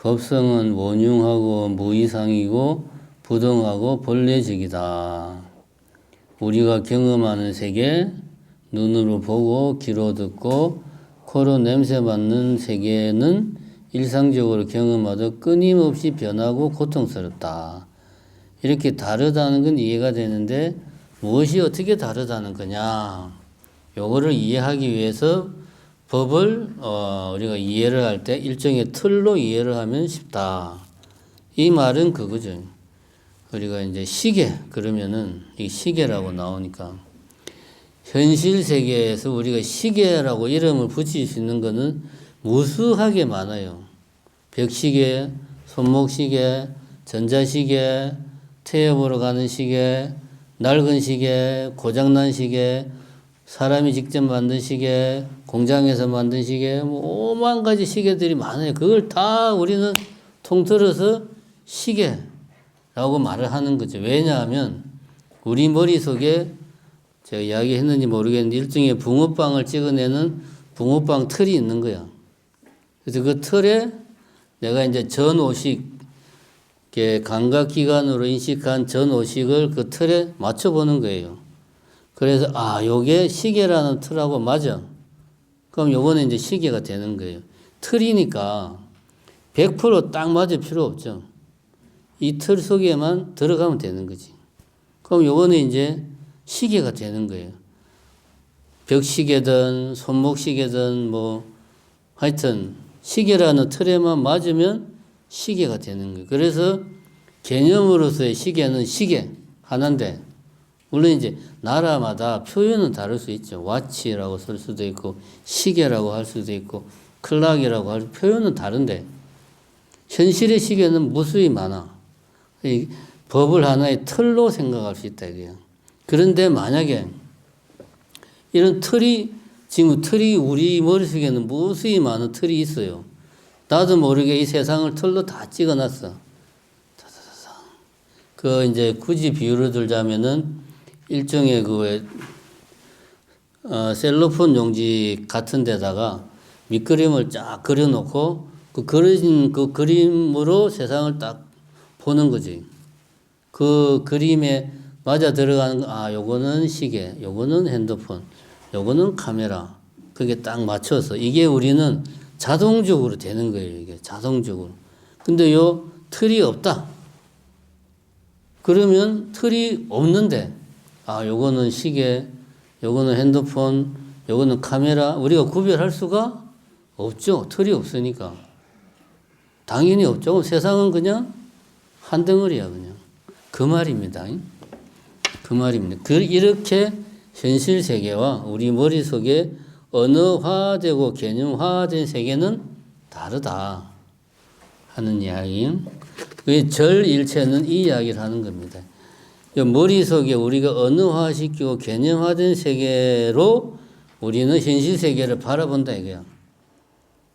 법성은 원흉하고 무이상이고 부동하고 본래적이다. 우리가 경험하는 세계, 눈으로 보고 귀로 듣고 코로 냄새 맡는 세계는 일상적으로 경험하듯 끊임없이 변하고 고통스럽다. 이렇게 다르다는 건 이해가 되는데 무엇이 어떻게 다르다는 거냐? 요거를 이해하기 위해서 법을 우리가 이해를 할 때 일정의 틀로 이해를 하면 쉽다. 이 말은 그거죠. 우리가 이제 시계 그러면은 이 시계라고 나오니까 현실 세계에서 우리가 시계라고 이름을 붙일 수 있는 거는 무수하게 많아요. 벽시계, 손목시계, 전자시계, 태엽으로 가는 시계, 낡은 시계, 고장난 시계, 사람이 직접 만든 시계, 공장에서 만든 시계, 뭐 5만 가지 시계들이 많아요. 그걸 다 우리는 통틀어서 시계라고 말을 하는 거죠. 왜냐하면 우리 머릿속에 제가 이야기했는지 모르겠는데 일종의 붕어빵을 찍어내는 붕어빵 틀이 있는 거야. 그래서 그 틀에 내가 이제 전오식, 감각기관으로 인식한 전오식을 그 틀에 맞춰보는 거예요. 그래서 요게 시계라는 틀하고 맞아. 그럼 요거는 이제 시계가 되는 거예요. 틀이니까 100% 맞을 필요 없죠. 이 틀 속에만 들어가면 되는 거지. 그럼 요거는 이제 시계가 되는 거예요. 벽시계든 손목시계든 뭐 하여튼 시계라는 틀에만 맞으면 시계가 되는 거예요. 그래서 개념으로서의 시계는 시계 하나인데 물론 이제 나라마다 표현은 다를 수 있죠. 와치라고 쓸 수도 있고 시계라고 할 수도 있고 클락이라고 할 표현은 다른데 현실의 시계는 무수히 많아. 이 법을 하나의 틀로 생각할 수 있다 이거예요. 그런데 만약에 이런 틀이 지금 틀이 우리 머릿속에는 무수히 많은 틀이 있어요. 나도 모르게 이 세상을 틀로 다 찍어놨어. 그 이제 굳이 비유를 들자면은 일종의 셀로폰 용지 같은 데다가 밑그림을 쫙 그려놓고 그 그려진 그 그림으로 세상을 딱 보는 거지. 그 그림에 맞아 들어가는 거, 요거는 시계, 요거는 핸드폰, 요거는 카메라. 그게 딱 맞춰서 이게 우리는 자동적으로 되는 거예요. 이게 자동적으로. 근데 요 틀이 없다. 그러면 틀이 없는데 요거는 시계, 요거는 핸드폰, 요거는 카메라 우리가 구별할 수가 없죠. 틀이 없으니까. 당연히 없죠. 세상은 그냥 한 덩어리야 그냥. 그 말입니다. 그 말입니다. 이렇게 현실 세계와 우리 머릿속에 언어화되고 개념화된 세계는 다르다 하는 이야기. 절일체는 이 이야기를 하는 겁니다. 머릿속에 우리가 언어화시키고 개념화된 세계로 우리는 현실 세계를 바라본다 이거야.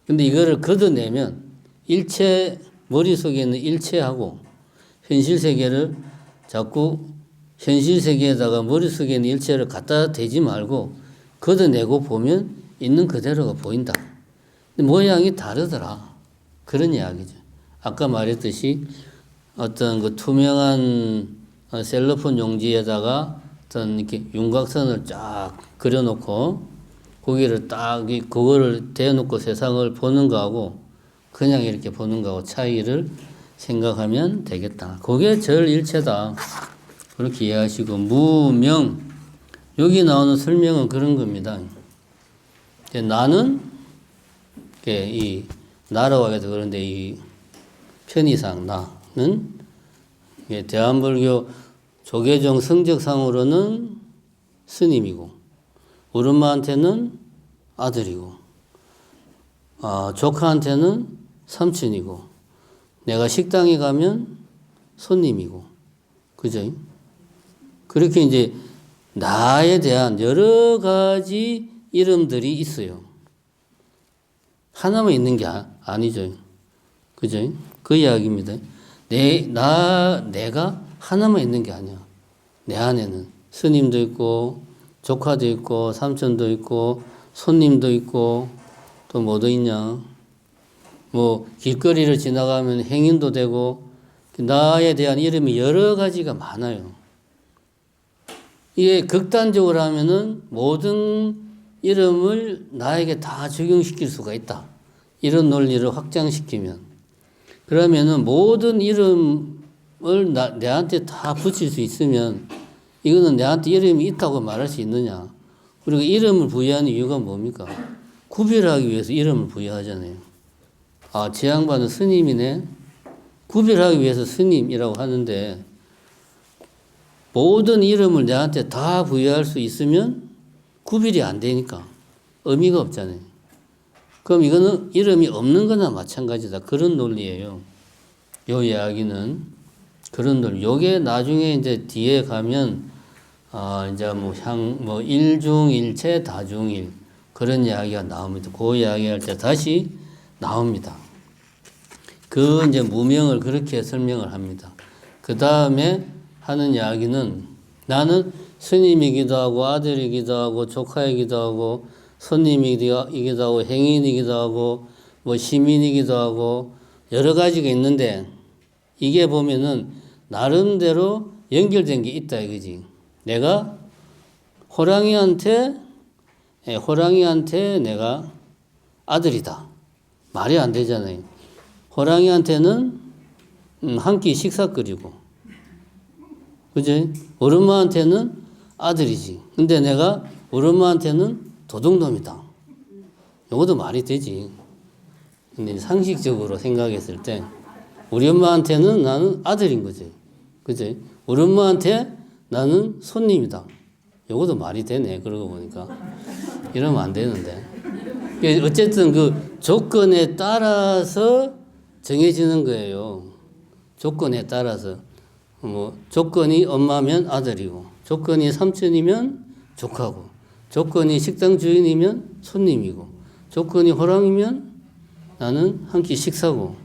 근데 이거를 걷어내면 일체, 머릿속에 있는 일체하고 현실 세계를 자꾸 현실 세계에다가 머릿속에 있는 일체를 갖다 대지 말고 걷어내고 보면 있는 그대로가 보인다. 근데 모양이 다르더라. 그런 이야기죠. 아까 말했듯이 어떤 그 투명한 셀로폰 용지에다가 어떤 이렇게 윤곽선을 쫙 그려놓고 거기를 딱 그거를 대놓고 세상을 보는 거하고 그냥 이렇게 보는 거하고 차이를 생각하면 되겠다. 그게 절일체다. 그렇게 이해하시고 무명 여기 나오는 설명은 그런 겁니다. 나는 이 나라고 해서 그런데 이 편의상 나는 대한불교 조계종 성적상으로는 스님이고 우리 엄마한테는 아들이고 조카한테는 삼촌이고 내가 식당에 가면 손님이고 그죠? 그렇게 이제 나에 대한 여러 가지 이름들이 있어요. 하나만 있는 게 아니죠. 그죠? 그 이야기입니다. 내가 하나만 있는 게 아니야. 내 안에는 스님도 있고, 조카도 있고, 삼촌도 있고, 손님도 있고, 또 뭐도 있냐. 뭐, 길거리를 지나가면 행인도 되고, 나에 대한 이름이 여러 가지가 많아요. 이게 극단적으로 하면은 모든 이름을 나에게 다 적용시킬 수가 있다. 이런 논리를 확장시키면. 그러면은 모든 이름을 내한테 다 붙일 수 있으면 이거는 내한테 이름이 있다고 말할 수 있느냐. 그리고 이름을 부여하는 이유가 뭡니까? 구별하기 위해서 이름을 부여하잖아요. 아, 제 양반은 스님이네. 구별하기 위해서 스님이라고 하는데 모든 이름을 내한테 다 부여할 수 있으면 구별이 안 되니까 의미가 없잖아요. 그럼 이거는 이름이 없는 거나 마찬가지다. 그런 논리예요. 요 이야기는 그런 논리. 요게 나중에 이제 뒤에 가면 이제 뭐 일중일체 다중일 그런 이야기가 나옵니다. 그 이야기할 때 다시 나옵니다. 그 이제 무명을 그렇게 설명을 합니다. 그 다음에 하는 이야기는 나는 스님이기도 하고 아들이기도 하고 조카이기도 하고 손님이기도 하고 행인이기도 하고 뭐 시민이기도 하고 여러 가지가 있는데 이게 보면은 나름대로 연결된 게 있다 이거지. 내가 호랑이한테 내가 아들이다. 말이 안 되잖아요. 호랑이한테는 한 끼 식사 끓이고, 그지? 우리 엄마한테는 아들이지. 근데 내가 우리 엄마한테는 도둑놈이다. 이것도 말이 되지. 근데 상식적으로 생각했을 때 우리 엄마한테는 나는 아들인 거지. 그지? 우리 엄마한테 나는 손님이다. 이것도 말이 되네. 그러고 보니까. 이러면 안 되는데. 어쨌든 그 조건에 따라서 정해지는 거예요. 조건에 따라서. 뭐 조건이 엄마면 아들이고, 조건이 삼촌이면 조카고, 조건이 식당 주인이면 손님이고, 조건이 호랑이면 나는 한 끼 식사고.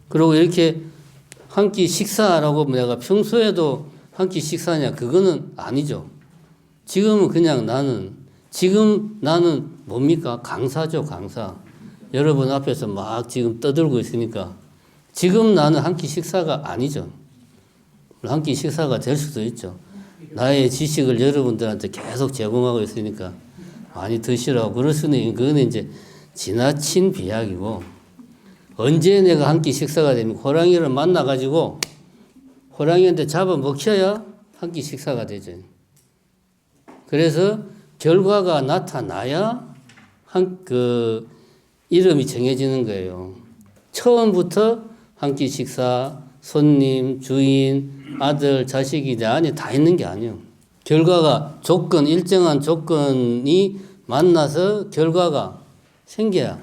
그리고 이렇게 한 끼 식사라고 내가 평소에도 한 끼 식사냐? 그거는 아니죠. 지금은 그냥 지금 나는 뭡니까? 강사죠, 강사. 여러분 앞에서 막 지금 떠들고 있으니까 지금 나는 한 끼 식사가 아니죠. 한 끼 식사가 될 수도 있죠. 나의 지식을 여러분들한테 계속 제공하고 있으니까 많이 드시라고 그럴 수는 있는 그건 이제 지나친 비약이고 언제 내가 한 끼 식사가 됩니까? 호랑이를 만나가지고 호랑이한테 잡아먹혀야 한 끼 식사가 되죠. 그래서 결과가 나타나야 그 이름이 정해지는 거예요. 처음부터 한 끼 식사, 손님, 주인, 아들, 자식이 내 안에 다 있는 게 아니에요. 결과가 일정한 조건이 만나서 결과가 생겨야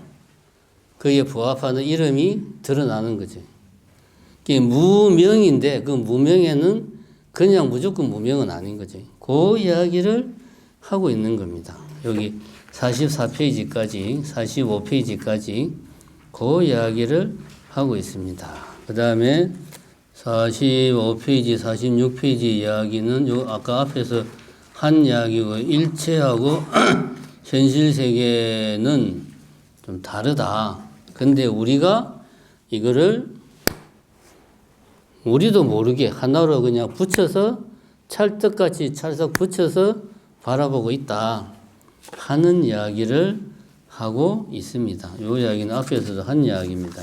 그에 부합하는 이름이 드러나는 거죠. 그게 무명인데 그 무명에는 그냥 무조건 무명은 아닌 거죠. 그 이야기를 하고 있는 겁니다. 여기 44페이지까지 45페이지까지 그 이야기를 하고 있습니다. 그 다음에 45페이지 46페이지 이야기는 요 아까 앞에서 한 이야기고 일체하고 현실 세계는 좀 다르다. 근데 우리가 이거를 우리도 모르게 하나로 그냥 붙여서 찰떡같이 찰싹 붙여서 바라보고 있다 하는 이야기를 하고 있습니다. 이 이야기는 앞에서도 한 이야기입니다.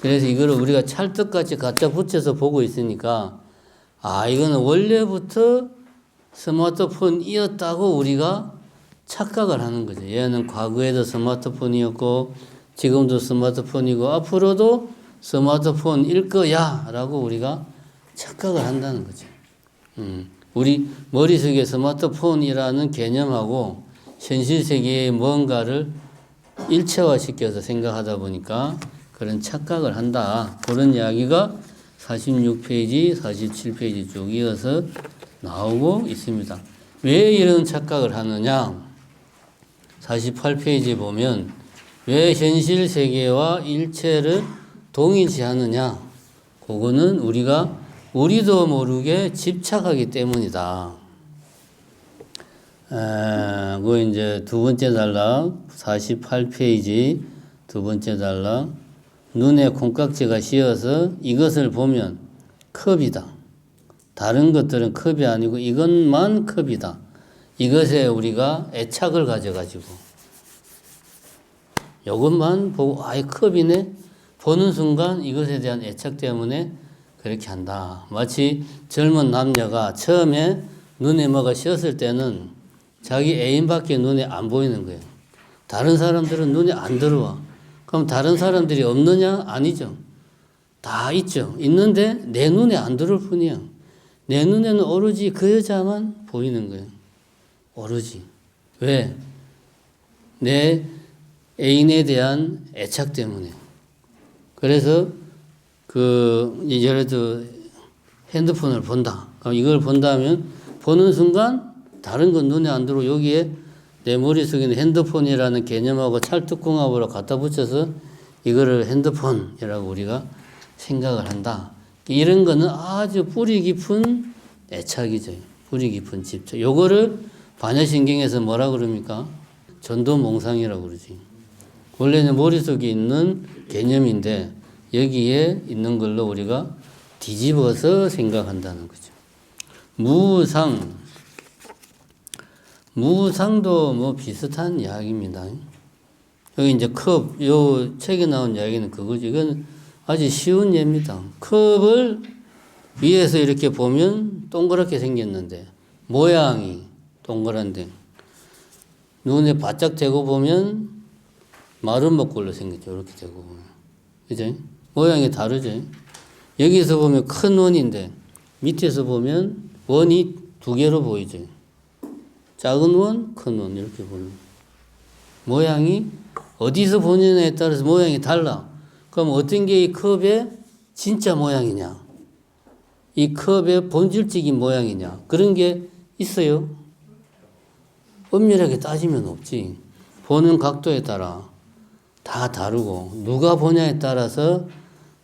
그래서 이거를 우리가 찰떡같이 갖다 붙여서 보고 있으니까 이거는 원래부터 스마트폰이었다고 우리가 착각을 하는 거죠. 얘는 과거에도 스마트폰이었고 지금도 스마트폰이고 앞으로도 스마트폰일 거야 라고 우리가 착각을 한다는 거죠. 우리 머릿속에 스마트폰이라는 개념하고 현실 세계의 뭔가를 일체화시켜서 생각하다 보니까 그런 착각을 한다. 그런 이야기가 46페이지, 47페이지 쭉 이어서 나오고 있습니다. 왜 이런 착각을 하느냐? 48페이지 보면 왜 현실 세계와 일체를 동일시하느냐? 그거는 우리도 모르게 집착하기 때문이다. 그 이제 두 번째 단락 48페이지 두 번째 단락 눈에 콩깍지가 씌어서 이것을 보면 컵이다. 다른 것들은 컵이 아니고 이것만 컵이다. 이것에 우리가 애착을 가져가지고 이것만 보고 이 컵이네. 보는 순간 이것에 대한 애착 때문에 그렇게 한다. 마치 젊은 남녀가 처음에 눈에 뭐가 씌었을 때는 자기 애인밖에 눈에 안 보이는 거예요. 다른 사람들은 눈에 안 들어와. 그럼 다른 사람들이 없느냐? 아니죠. 다 있죠. 있는데 내 눈에 안 들어올 뿐이야. 내 눈에는 오로지 그 여자만 보이는 거예요. 오로지. 왜? 내 애인에 대한 애착 때문에. 그래서 예를 들어 핸드폰을 본다. 그럼 이걸 본다면 보는 순간 다른 건 눈에 안 들어오고 여기에 내 머릿속에 있는 핸드폰이라는 개념하고 찰떡궁합으로 갖다 붙여서 이거를 핸드폰이라고 우리가 생각을 한다. 이런 거는 아주 뿌리 깊은 애착이죠. 뿌리 깊은 집착. 요거를 반야신경에서 뭐라 그럽니까? 전도몽상이라고 그러지. 원래는 머릿속에 있는 개념인데 여기에 있는 걸로 우리가 뒤집어서 생각한다는 거죠. 무상도 뭐 비슷한 이야기입니다. 여기 이제 컵, 요 책에 나온 이야기는 그거지. 이건 아주 쉬운 예입니다. 컵을 위에서 이렇게 보면 동그랗게 생겼는데 모양이 동그란데 눈에 바짝 대고 보면 마른 먹골로 생겼죠. 이렇게 대고 보면. 그죠? 모양이 다르죠. 여기서 보면 큰 원인데 밑에서 보면 원이 두 개로 보이죠. 작은 원, 큰 원 이렇게 보면 모양이 어디서 보느냐에 따라서 모양이 달라. 그럼 어떤 게 이 컵의 진짜 모양이냐? 이 컵의 본질적인 모양이냐? 그런 게 있어요? 엄밀하게 따지면 없지. 보는 각도에 따라 다 다르고 누가 보냐에 따라서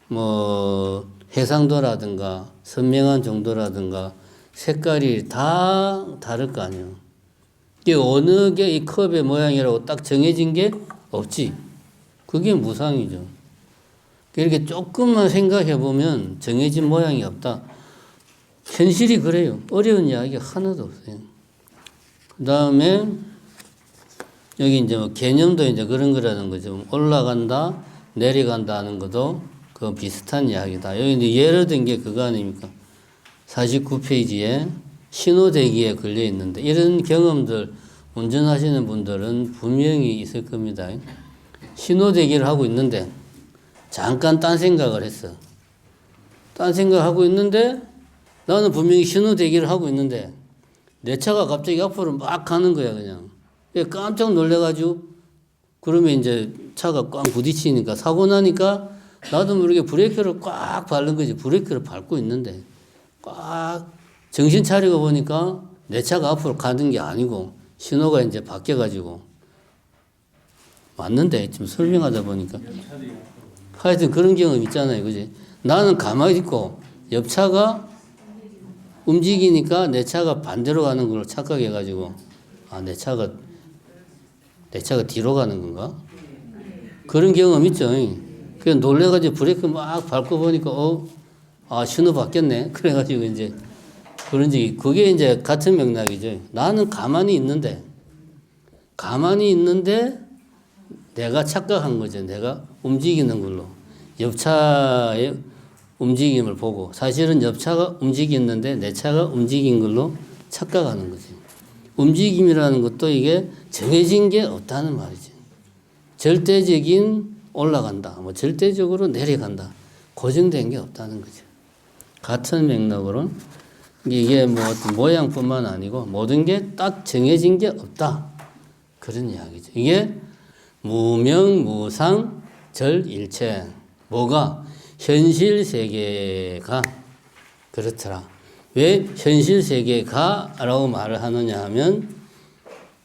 뭐 해상도라든가 선명한 정도라든가 색깔이 다 다를 거 아니에요. 이게 어느 게 이 컵의 모양이라고 딱 정해진 게 없지. 그게 무상이죠. 이렇게 조금만 생각해 보면 정해진 모양이 없다. 현실이 그래요. 어려운 이야기 하나도 없어요. 그 다음에 여기 이제 뭐 개념도 이제 그런 거라는 거죠. 올라간다, 내려간다 하는 것도 그 비슷한 이야기다. 여기 이제 예를 든 게 그거 아닙니까? 49페이지에 신호대기에 걸려 있는데 이런 경험들 운전하시는 분들은 분명히 있을 겁니다. 신호대기를 하고 있는데 잠깐 딴 생각을 했어. 딴 생각을 하고 있는데 나는 분명히 신호대기를 하고 있는데 내 차가 갑자기 앞으로 막 가는 거야 그냥. 깜짝 놀래가지고 그러면 이제 차가 꽉 부딪히니까 사고 나니까 나도 모르게 브레이크를 꽉 밟는 거지. 브레이크를 밟고 있는데 꽉 정신 차리고 보니까 내 차가 앞으로 가는 게 아니고 신호가 이제 바뀌어가지고 맞는데 지금 설명하다 보니까 하여튼 그런 경험 있잖아요. 그지? 나는 가만히 있고 옆차가 움직이니까 내 차가 반대로 가는 걸 착각해가지고 아, 내 차가 뒤로 가는 건가? 그런 경험 있죠. 그냥 놀래가지고 브레이크 막 밟고 보니까 신호 바뀌었네. 그래가지고 이제 그런지 그게 이제 같은 맥락이죠. 나는 가만히 있는데 내가 착각한 거죠. 내가 움직이는 걸로 옆차의 움직임을 보고 사실은 옆차가 움직였는데 내 차가 움직인 걸로 착각하는 거죠. 움직임이라는 것도 이게 정해진 게 없다는 말이죠. 절대적인 올라간다, 뭐 절대적으로 내려간다, 고정된 게 없다는 거죠. 같은 맥락으로 이게 뭐 어떤 모양뿐만 아니고 모든 게 딱 정해진 게 없다. 그런 이야기죠. 이게 무명무상 절일체. 뭐가? 현실 세계가 그렇더라. 왜 현실 세계가 라고 말을 하느냐 하면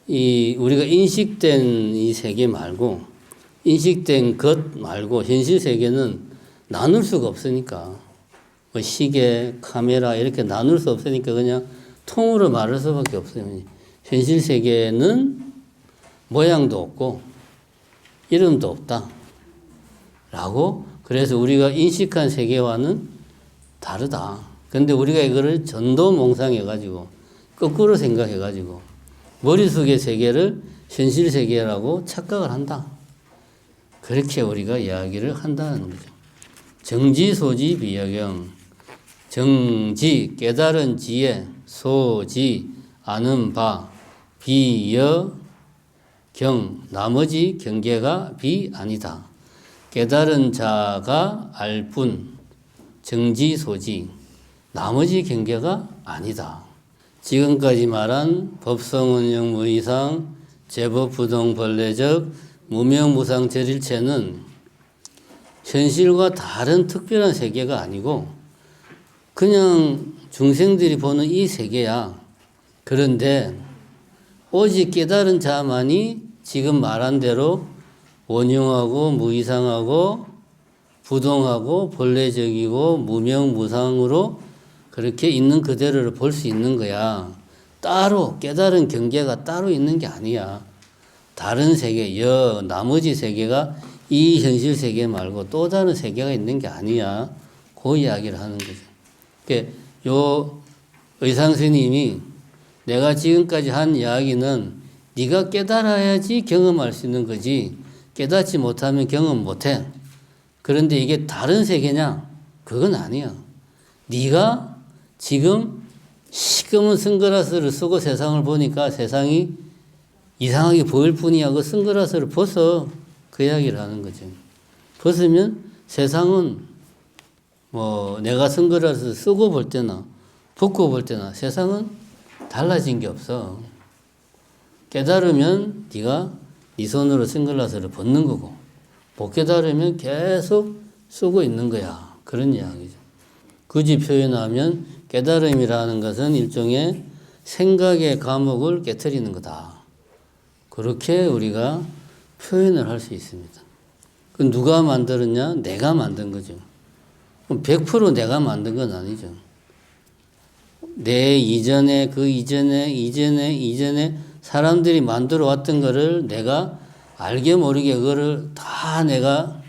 우리가 인식된 이 세계 말고 인식된 것 말고 현실 세계는 나눌 수가 없으니까 뭐 시계, 카메라 이렇게 나눌 수 없으니까 그냥 통으로 말할 수밖에 없어요. 현실 세계는 모양도 없고 이름도 없다. 라고 그래서 우리가 인식한 세계와는 다르다. 근데 우리가 이거를 전도몽상해가지고 거꾸로 생각해가지고 머릿속의 세계를 현실 세계라고 착각을 한다. 그렇게 우리가 이야기를 한다는 거죠. 정지, 소지, 비여경. 정지, 깨달은 지혜, 소지, 아는 바, 비여, 나머지 경계가 비 아니다. 깨달은 자가 알 뿐, 정지소지, 나머지 경계가 아니다. 지금까지 말한 법성운영 무이상, 제법부동 본래적, 무명무상 절일체는 현실과 다른 특별한 세계가 아니고 그냥 중생들이 보는 이 세계야. 그런데 오직 깨달은 자만이 지금 말한 대로 원흉하고 무이상하고 부동하고 본래적이고 무명무상으로 그렇게 있는 그대로를 볼 수 있는 거야. 따로 깨달은 경계가 따로 있는 게 아니야. 다른 세계, 나머지 세계가 이 현실 세계 말고 또 다른 세계가 있는 게 아니야. 그 이야기를 하는 거죠. 그러니까 요 의상 스님이 내가 지금까지 한 이야기는 네가 깨달아야지 경험할 수 있는 거지 깨닫지 못하면 경험 못해. 그런데 이게 다른 세계냐? 그건 아니야. 네가 지금 시꺼먼 선글라스를 쓰고 세상을 보니까 세상이 이상하게 보일 뿐이야. 그 선글라스를 벗어. 그 이야기를 하는 거죠. 벗으면 세상은 뭐 내가 선글라스 쓰고 볼 때나 벗고 볼 때나 세상은 달라진 게 없어. 깨달으면 네가 네 손으로 선글라스를 벗는 거고 못 깨달으면 계속 쓰고 있는 거야. 그런 이야기죠. 굳이 표현하면 깨달음이라는 것은 일종의 생각의 감옥을 깨트리는 거다. 그렇게 우리가 표현을 할 수 있습니다. 그 누가 만들었냐? 내가 만든 거죠. 100% 내가 만든 건 아니죠. 내 이전에 그 이전에 사람들이 만들어 왔던 거를 내가 알게 모르게 그거를 다 내가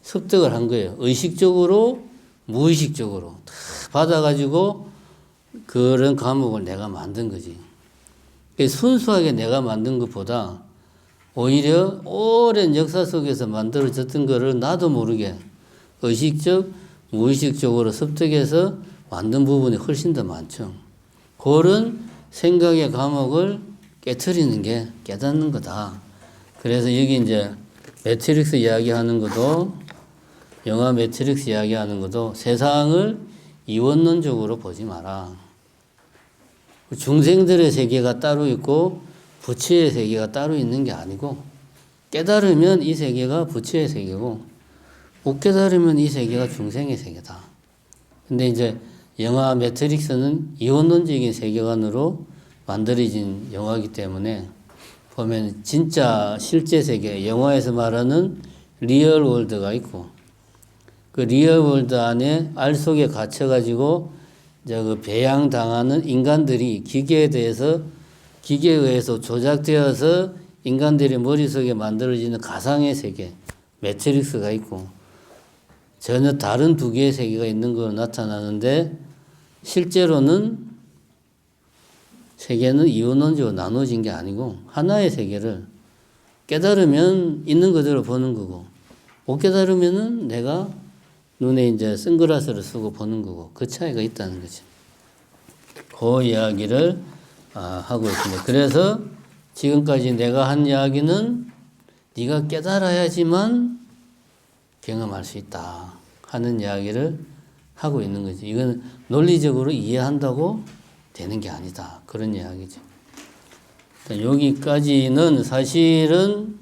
습득을 한 거예요. 의식적으로 무의식적으로 다 받아가지고 그런 과목을 내가 만든 거지. 순수하게 내가 만든 것보다 오히려 오랜 역사 속에서 만들어졌던 거를 나도 모르게 의식적, 무의식적으로 습득해서 만든 부분이 훨씬 더 많죠. 그런 생각의 감옥을 깨트리는 게 깨닫는 거다. 그래서 여기 이제 매트릭스 이야기하는 것도 영화 매트릭스 이야기하는 것도 세상을 이원론적으로 보지 마라. 중생들의 세계가 따로 있고 부처의 세계가 따로 있는 게 아니고 깨달으면 이 세계가 부처의 세계고 못 깨달으면 이 세계가 중생의 세계다. 근데 이제 영화 매트릭스는 이원론적인 세계관으로 만들어진 영화이기 때문에 보면 진짜 실제 세계, 영화에서 말하는 리얼 월드가 있고 그 리얼 월드 안에 알 속에 갇혀가지고 이제 그 배양당하는 인간들이 기계에 의해서 조작되어서 인간들의 머릿속에 만들어지는 가상의 세계, 매트릭스가 있고 전혀 다른 두 개의 세계가 있는 걸로 나타나는데 실제로는 세계는 이원론적으로 나눠진 게 아니고 하나의 세계를 깨달으면 있는 그대로 보는 거고 못 깨달으면은 내가 눈에 이제 선글라스를 쓰고 보는 거고 그 차이가 있다는 거죠. 그 이야기를 하고 있습니다. 그래서 지금까지 내가 한 이야기는 네가 깨달아야지만 경험할 수 있다 하는 이야기를 하고 있는 거지. 이건 논리적으로 이해한다고 되는 게 아니다. 그런 이야기죠. 여기까지는 사실은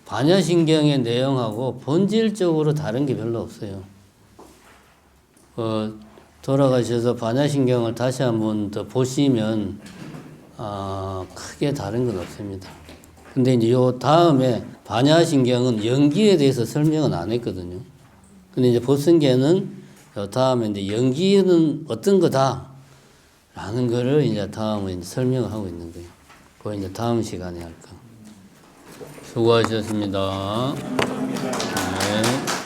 반야신경의 내용하고 본질적으로 다른 게 별로 없어요. 돌아가셔서 반야신경을 다시 한번 더 보시면 크게 다른 건 없습니다. 근데 이제 요 다음에 반야신경은 연기에 대해서 설명은 안 했거든요. 근데 이제 보승계는 요 다음에 이제 연기는 어떤 거다 라는 거를 이제 다음에 이제 설명을 하고 있는 거예요. 그거 이제 다음 시간에 할까. 수고하셨습니다. 네.